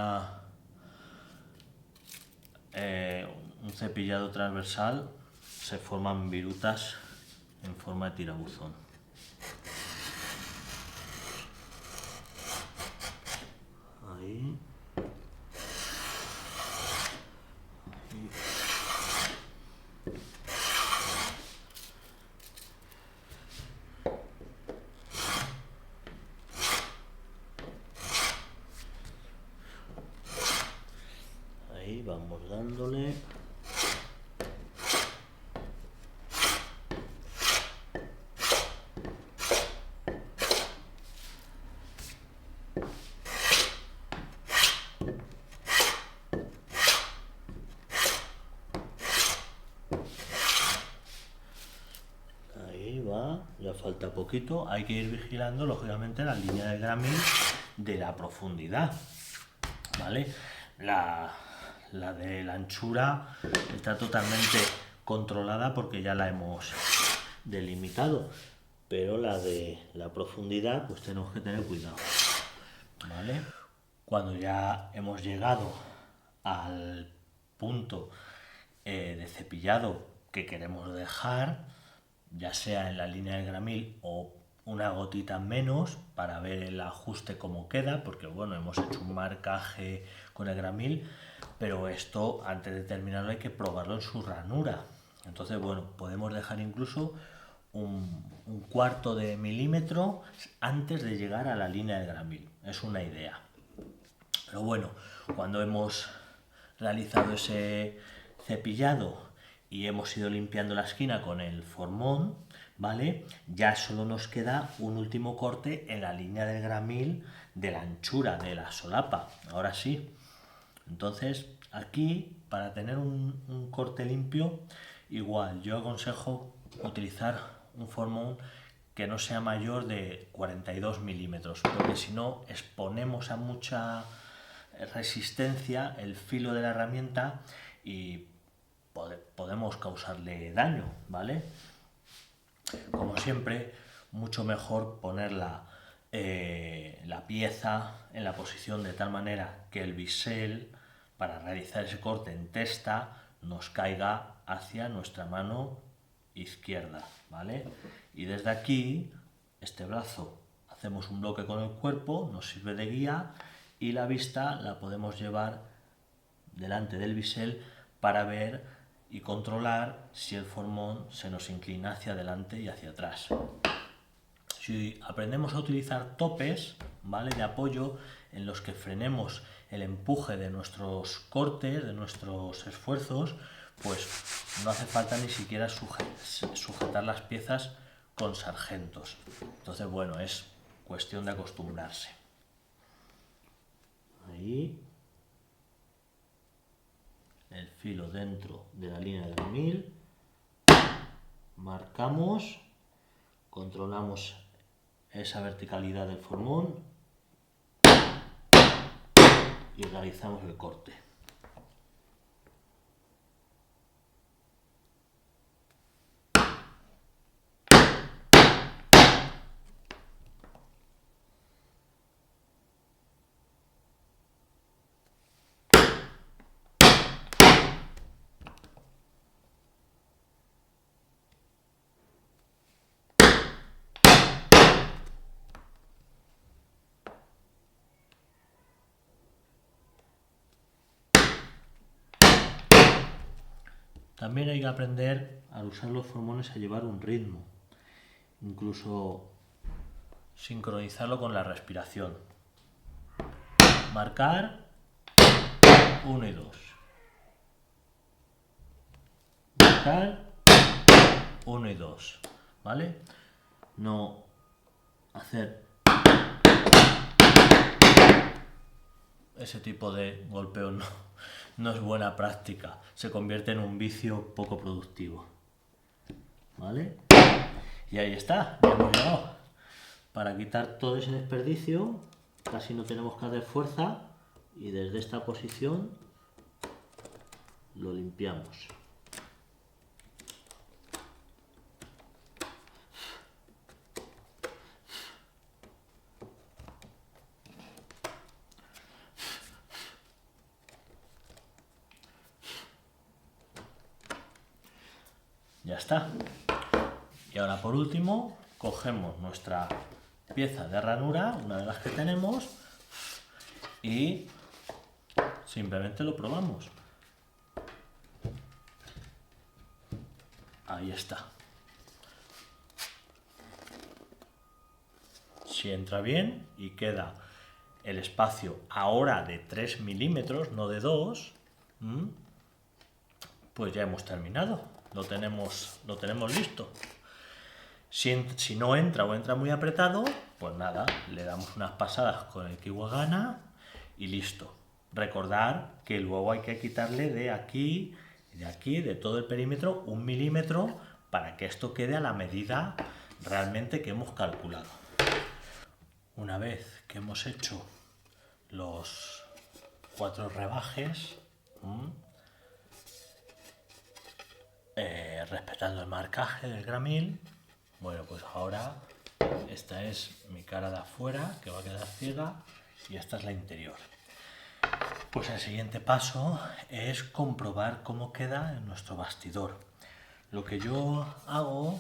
cepillado transversal, se forman virutas en forma de tirabuzón. Ahí. Ahí vamos dándole. Ahí va, ya falta poquito. Hay que ir vigilando, lógicamente, la línea del gramil de la profundidad, ¿vale? La de la anchura está totalmente controlada porque ya la hemos delimitado, pero la de la profundidad pues tenemos que tener cuidado, ¿vale? Cuando ya hemos llegado al punto de cepillado que queremos dejar, ya sea en la línea del gramil o una gotita menos para ver el ajuste cómo queda, porque bueno, hemos hecho un marcaje con el gramil, pero esto antes de terminarlo hay que probarlo en su ranura. Entonces bueno, podemos dejar incluso un cuarto de milímetro antes de llegar a la línea del gramil, es una idea. Pero bueno, cuando hemos realizado ese cepillado y hemos ido limpiando la esquina con el formón, ¿vale? Ya solo nos queda un último corte en la línea del gramil de la anchura de la solapa. Ahora sí. Entonces, aquí, para tener un corte limpio, igual, yo aconsejo utilizar un formón que no sea mayor de 42 milímetros, porque si no exponemos a mucha resistencia el filo de la herramienta y podemos causarle daño, ¿vale? Como siempre, mucho mejor poner la pieza en la posición de tal manera que el bisel, para realizar ese corte en testa, nos caiga hacia nuestra mano izquierda, ¿vale? Y desde aquí, este brazo, hacemos un bloque con el cuerpo, nos sirve de guía, y la vista la podemos llevar delante del bisel para ver y controlar si el formón se nos inclina hacia adelante y hacia atrás. Si aprendemos a utilizar topes, ¿vale?, de apoyo en los que frenemos el empuje de nuestros cortes, de nuestros esfuerzos, pues no hace falta ni siquiera sujetar las piezas con sargentos. Entonces, bueno, es cuestión de acostumbrarse. Ahí. El filo dentro de la línea de gramil. Marcamos. Controlamos esa verticalidad del formón y realizamos el corte. También hay que aprender al usar los formones a llevar un ritmo, incluso sincronizarlo con la respiración. Marcar 1 y 2. Marcar 1 y 2, ¿vale? No hacer ese tipo de golpeo, no es buena práctica, se convierte en un vicio poco productivo, ¿vale? Y ahí está, ya hemos llegado. Para quitar todo ese desperdicio, casi no tenemos que hacer fuerza y desde esta posición lo limpiamos. Ya está. Y ahora por último, cogemos nuestra pieza de ranura, una de las que tenemos, y simplemente lo probamos. Ahí está. Si entra bien y queda el espacio ahora de 3 milímetros, no de 2, pues ya hemos terminado. Lo tenemos listo. Si no entra o entra muy apretado, pues nada, le damos unas pasadas con el Kiwagana y listo. Recordar que luego hay que quitarle de aquí, de todo el perímetro, 1 milímetro para que esto quede a la medida realmente que hemos calculado. Una vez que hemos hecho los 4 rebajes, respetando el marcaje del gramil, bueno, pues ahora esta es mi cara de afuera, que va a quedar ciega, y esta es la interior. Pues el siguiente paso es comprobar cómo queda en nuestro bastidor. Lo que yo hago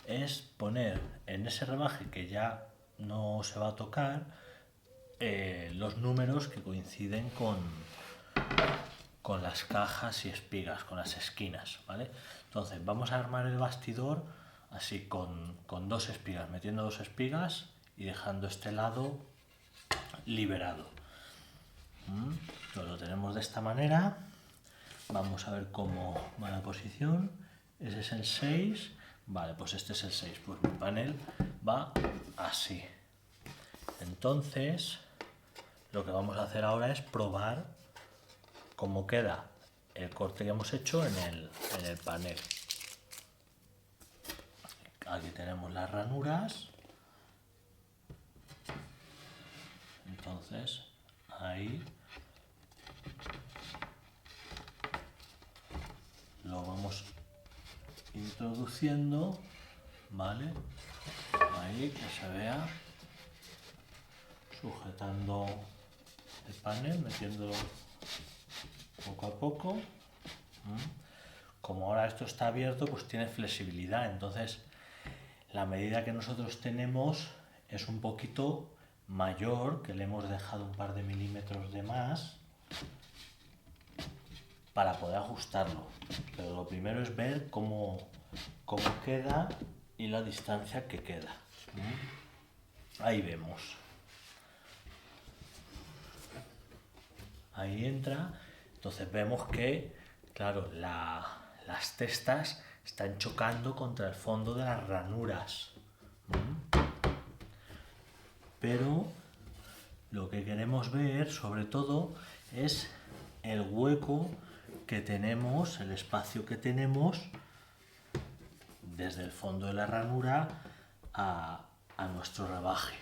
es poner en ese rebaje que ya no se va a tocar los números que coinciden con las cajas y espigas, con las esquinas, ¿vale? Entonces vamos a armar el bastidor así con 2 espigas, metiendo 2 espigas y dejando este lado liberado. Lo tenemos de esta manera. Vamos a ver cómo va la posición. Ese es el 6. Vale, pues este es el 6. Pues mi panel va así. Entonces, lo que vamos a hacer ahora es probar cómo queda el corte que hemos hecho en el panel. Aquí tenemos las ranuras. Entonces, ahí lo vamos introduciendo, ¿vale? Ahí, que se vea, sujetando el panel, metiéndolo poco a poco. Como ahora esto está abierto, pues tiene flexibilidad, entonces la medida que nosotros tenemos es un poquito mayor, que le hemos dejado un par de milímetros de más para poder ajustarlo. Pero lo primero es ver cómo queda y la distancia que queda. Ahí vemos. Ahí entra. Entonces vemos que, claro, las testas están chocando contra el fondo de las ranuras. Pero lo que queremos ver, sobre todo, es el hueco que tenemos, el espacio que tenemos desde el fondo de la ranura a nuestro rebaje.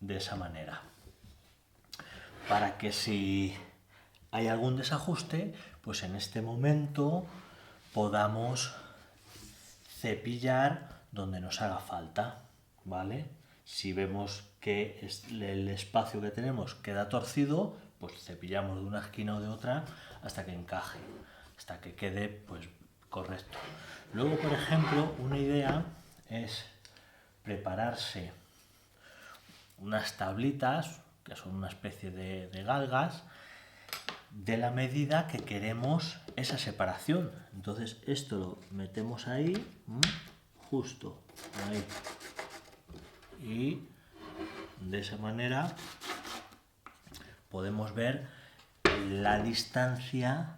De esa manera. Para que si hay algún desajuste, pues en este momento podamos cepillar donde nos haga falta, ¿vale? Si vemos que el espacio que tenemos queda torcido, pues cepillamos de una esquina o de otra hasta que encaje, hasta que quede pues correcto. Luego, por ejemplo, una idea es prepararse unas tablitas, que son una especie de galgas, de la medida que queremos esa separación. Entonces esto lo metemos ahí, justo ahí, y de esa manera podemos ver la distancia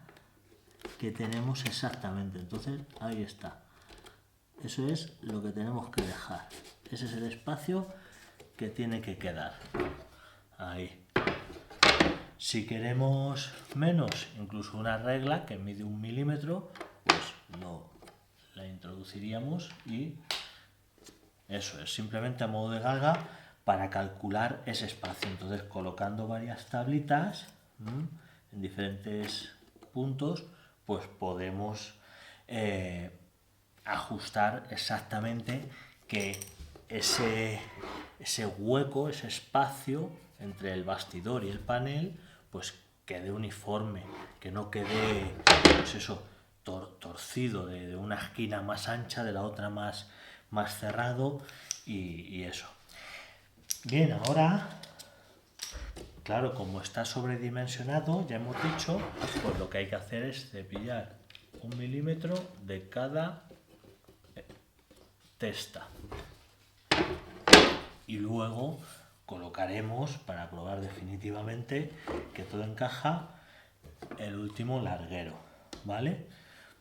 que tenemos exactamente. Entonces ahí está, eso es lo que tenemos que dejar, ese es el espacio que tiene que quedar ahí. Si queremos menos, incluso una regla que mide 1 milímetro, pues la introduciríamos y eso es simplemente a modo de galga para calcular ese espacio. Entonces, colocando varias tablitas en diferentes puntos, pues podemos ajustar exactamente que ese hueco, ese espacio entre el bastidor y el panel, pues quede uniforme, que no quede, pues eso, torcido, de una esquina más ancha, de la otra más cerrado y eso. Bien, ahora, claro, como está sobredimensionado, ya hemos dicho, pues lo que hay que hacer es cepillar 1 milímetro de cada testa. Y luego colocaremos, para probar definitivamente que todo encaja, el último larguero, ¿vale?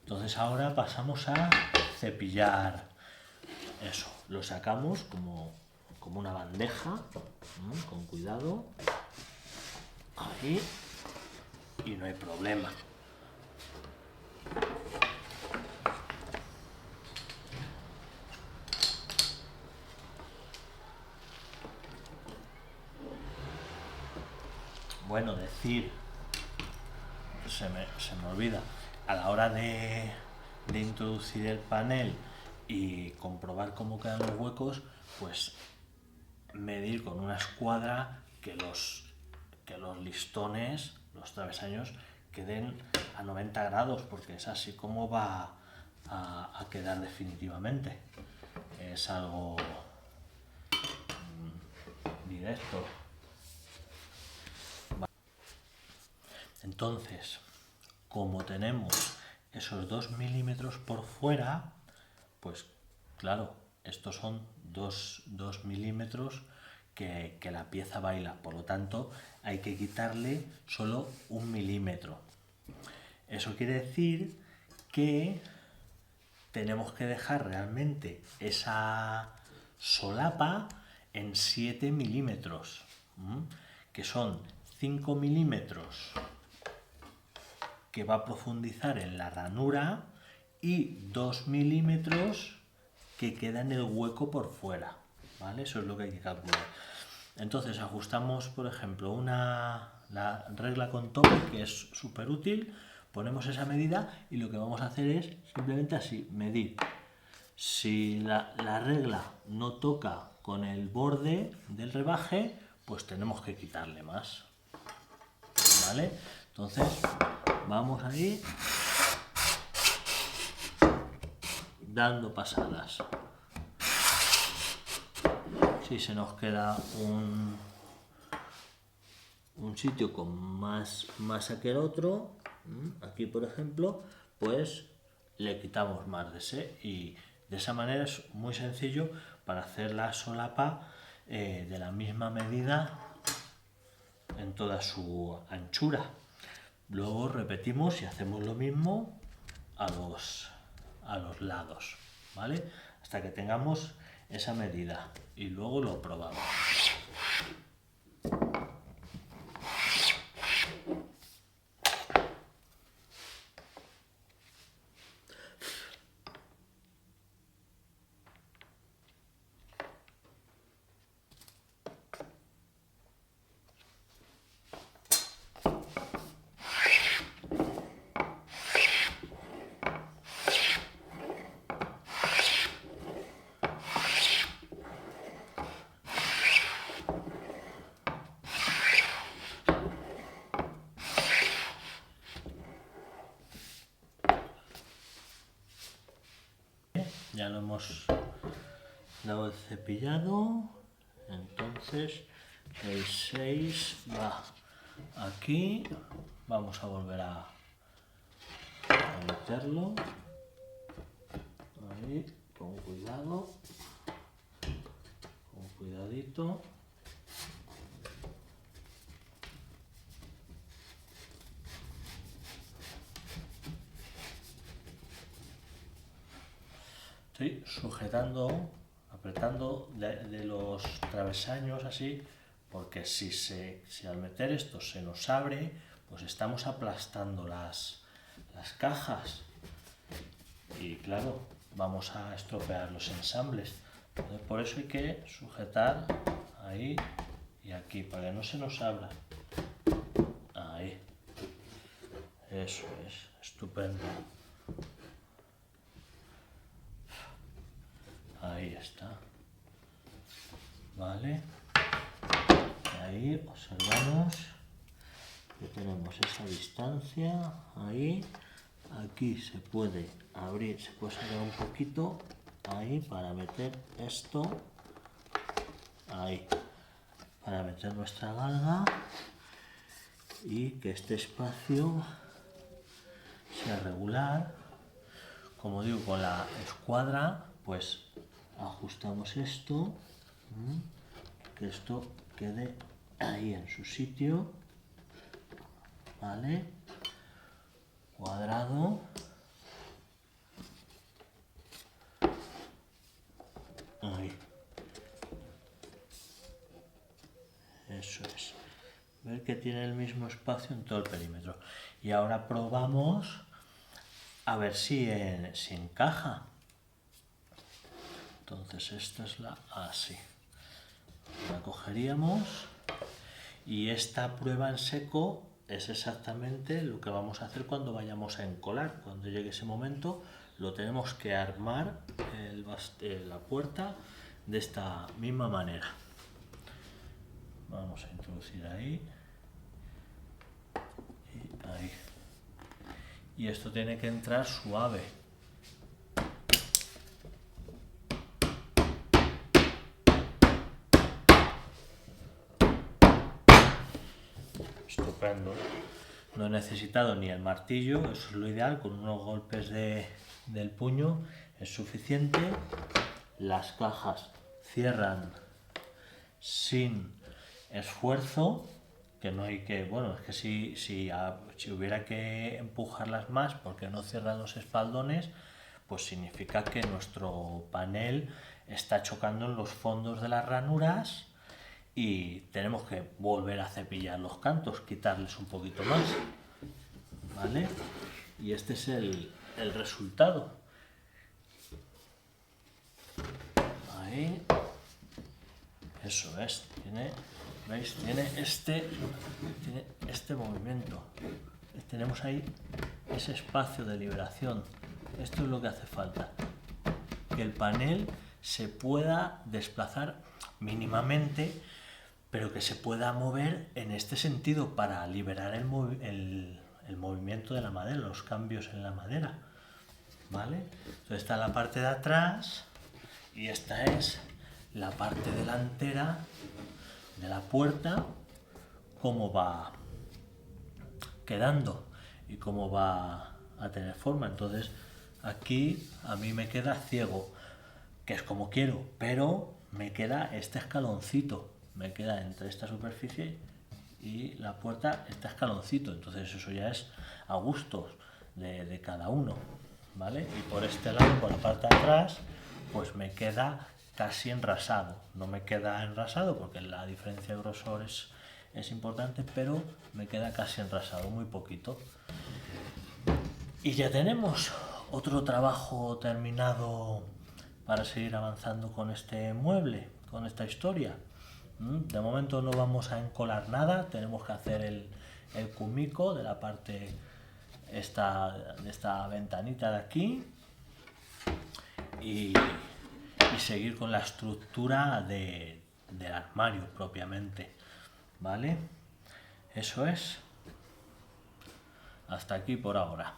Entonces ahora pasamos a cepillar eso. Lo sacamos como una bandeja, con cuidado, ahí, y no hay problema. Bueno, decir, se me olvida, a la hora de introducir el panel y comprobar cómo quedan los huecos, pues medir con una escuadra que los listones, los travesaños, queden a 90 grados, porque es así como va a quedar definitivamente. Es algo directo. Entonces, como tenemos esos 2 milímetros por fuera, pues claro, estos son 2 milímetros que la pieza baila, por lo tanto hay que quitarle solo 1 milímetro. Eso quiere decir que tenemos que dejar realmente esa solapa en 7 milímetros, que son 5 milímetros que va a profundizar en la ranura y 2 milímetros que queda en el hueco por fuera, ¿vale? Eso es lo que hay que calcular. Entonces ajustamos, por ejemplo, la regla con tope, que es súper útil, ponemos esa medida y lo que vamos a hacer es simplemente así, medir. Si la regla no toca con el borde del rebaje, pues tenemos que quitarle más, ¿vale? Entonces vamos ahí dando pasadas. Si se nos queda un sitio con más masa que el otro, aquí por ejemplo, pues le quitamos más de ese, y de esa manera es muy sencillo para hacer la solapa de la misma medida en toda su anchura. Luego repetimos y hacemos lo mismo a los lados, ¿vale? Hasta que tengamos esa medida y luego lo probamos. Ya lo hemos dado el cepillado, entonces el 6 va aquí, vamos a volver a meterlo, ahí, con cuidado, con cuidadito. Estoy sujetando, apretando de los travesaños así, porque si al meter esto se nos abre, pues estamos aplastando las cajas y claro, vamos a estropear los ensambles. Entonces, por eso hay que sujetar ahí y aquí, para que no se nos abra. Ahí. Eso es, estupendo. Ahí está. Vale. Ahí observamos que tenemos esa distancia. Ahí. Aquí se puede abrir, se puede sacar un poquito. Ahí para meter esto. Ahí. Para meter nuestra galga. Y que este espacio sea regular. Como digo, con la escuadra, pues ajustamos esto, que esto quede ahí en su sitio, ¿vale? Cuadrado. Ahí. Eso es. Ver que tiene el mismo espacio en todo el perímetro. Y ahora probamos a ver si encaja. Entonces esta es la así. La cogeríamos y esta prueba en seco es exactamente lo que vamos a hacer cuando vayamos a encolar. Cuando llegue ese momento lo tenemos que armar la puerta de esta misma manera. Vamos a introducir ahí y ahí. y esto tiene que entrar suave. Estupendo. No he necesitado ni el martillo, eso es lo ideal, con unos golpes del puño es suficiente. Las cajas cierran sin esfuerzo, que no hay que, bueno, es que si hubiera que empujarlas más porque no cierran los espaldones, pues significa que nuestro panel está chocando en los fondos de las ranuras y tenemos que volver a cepillar los cantos, quitarles un poquito más, ¿vale? Y este es el resultado. Ahí. Eso es, ¿veis? Tiene este movimiento. Tenemos ahí ese espacio de liberación. Esto es lo que hace falta. Que el panel se pueda desplazar mínimamente, pero que se pueda mover en este sentido para liberar el movimiento de la madera, los cambios en la madera. ¿Vale? Entonces está la parte de atrás y esta es la parte delantera de la puerta, cómo va quedando y cómo va a tener forma. Entonces aquí a mí me queda ciego, que es como quiero, pero me queda este escaloncito, me queda entre esta superficie y la puerta este escaloncito. Entonces eso ya es a gustos de cada uno, ¿vale? Y por este lado, por la parte de atrás, pues me queda casi enrasado. No me queda enrasado porque la diferencia de grosor es importante, pero me queda casi enrasado, muy poquito. Y ya tenemos otro trabajo terminado para seguir avanzando con este mueble, con esta historia. De momento no vamos a encolar nada, tenemos que hacer el cumico de la parte de esta ventanita de aquí y seguir con la estructura del armario propiamente, ¿vale? Eso es. Hasta aquí por ahora.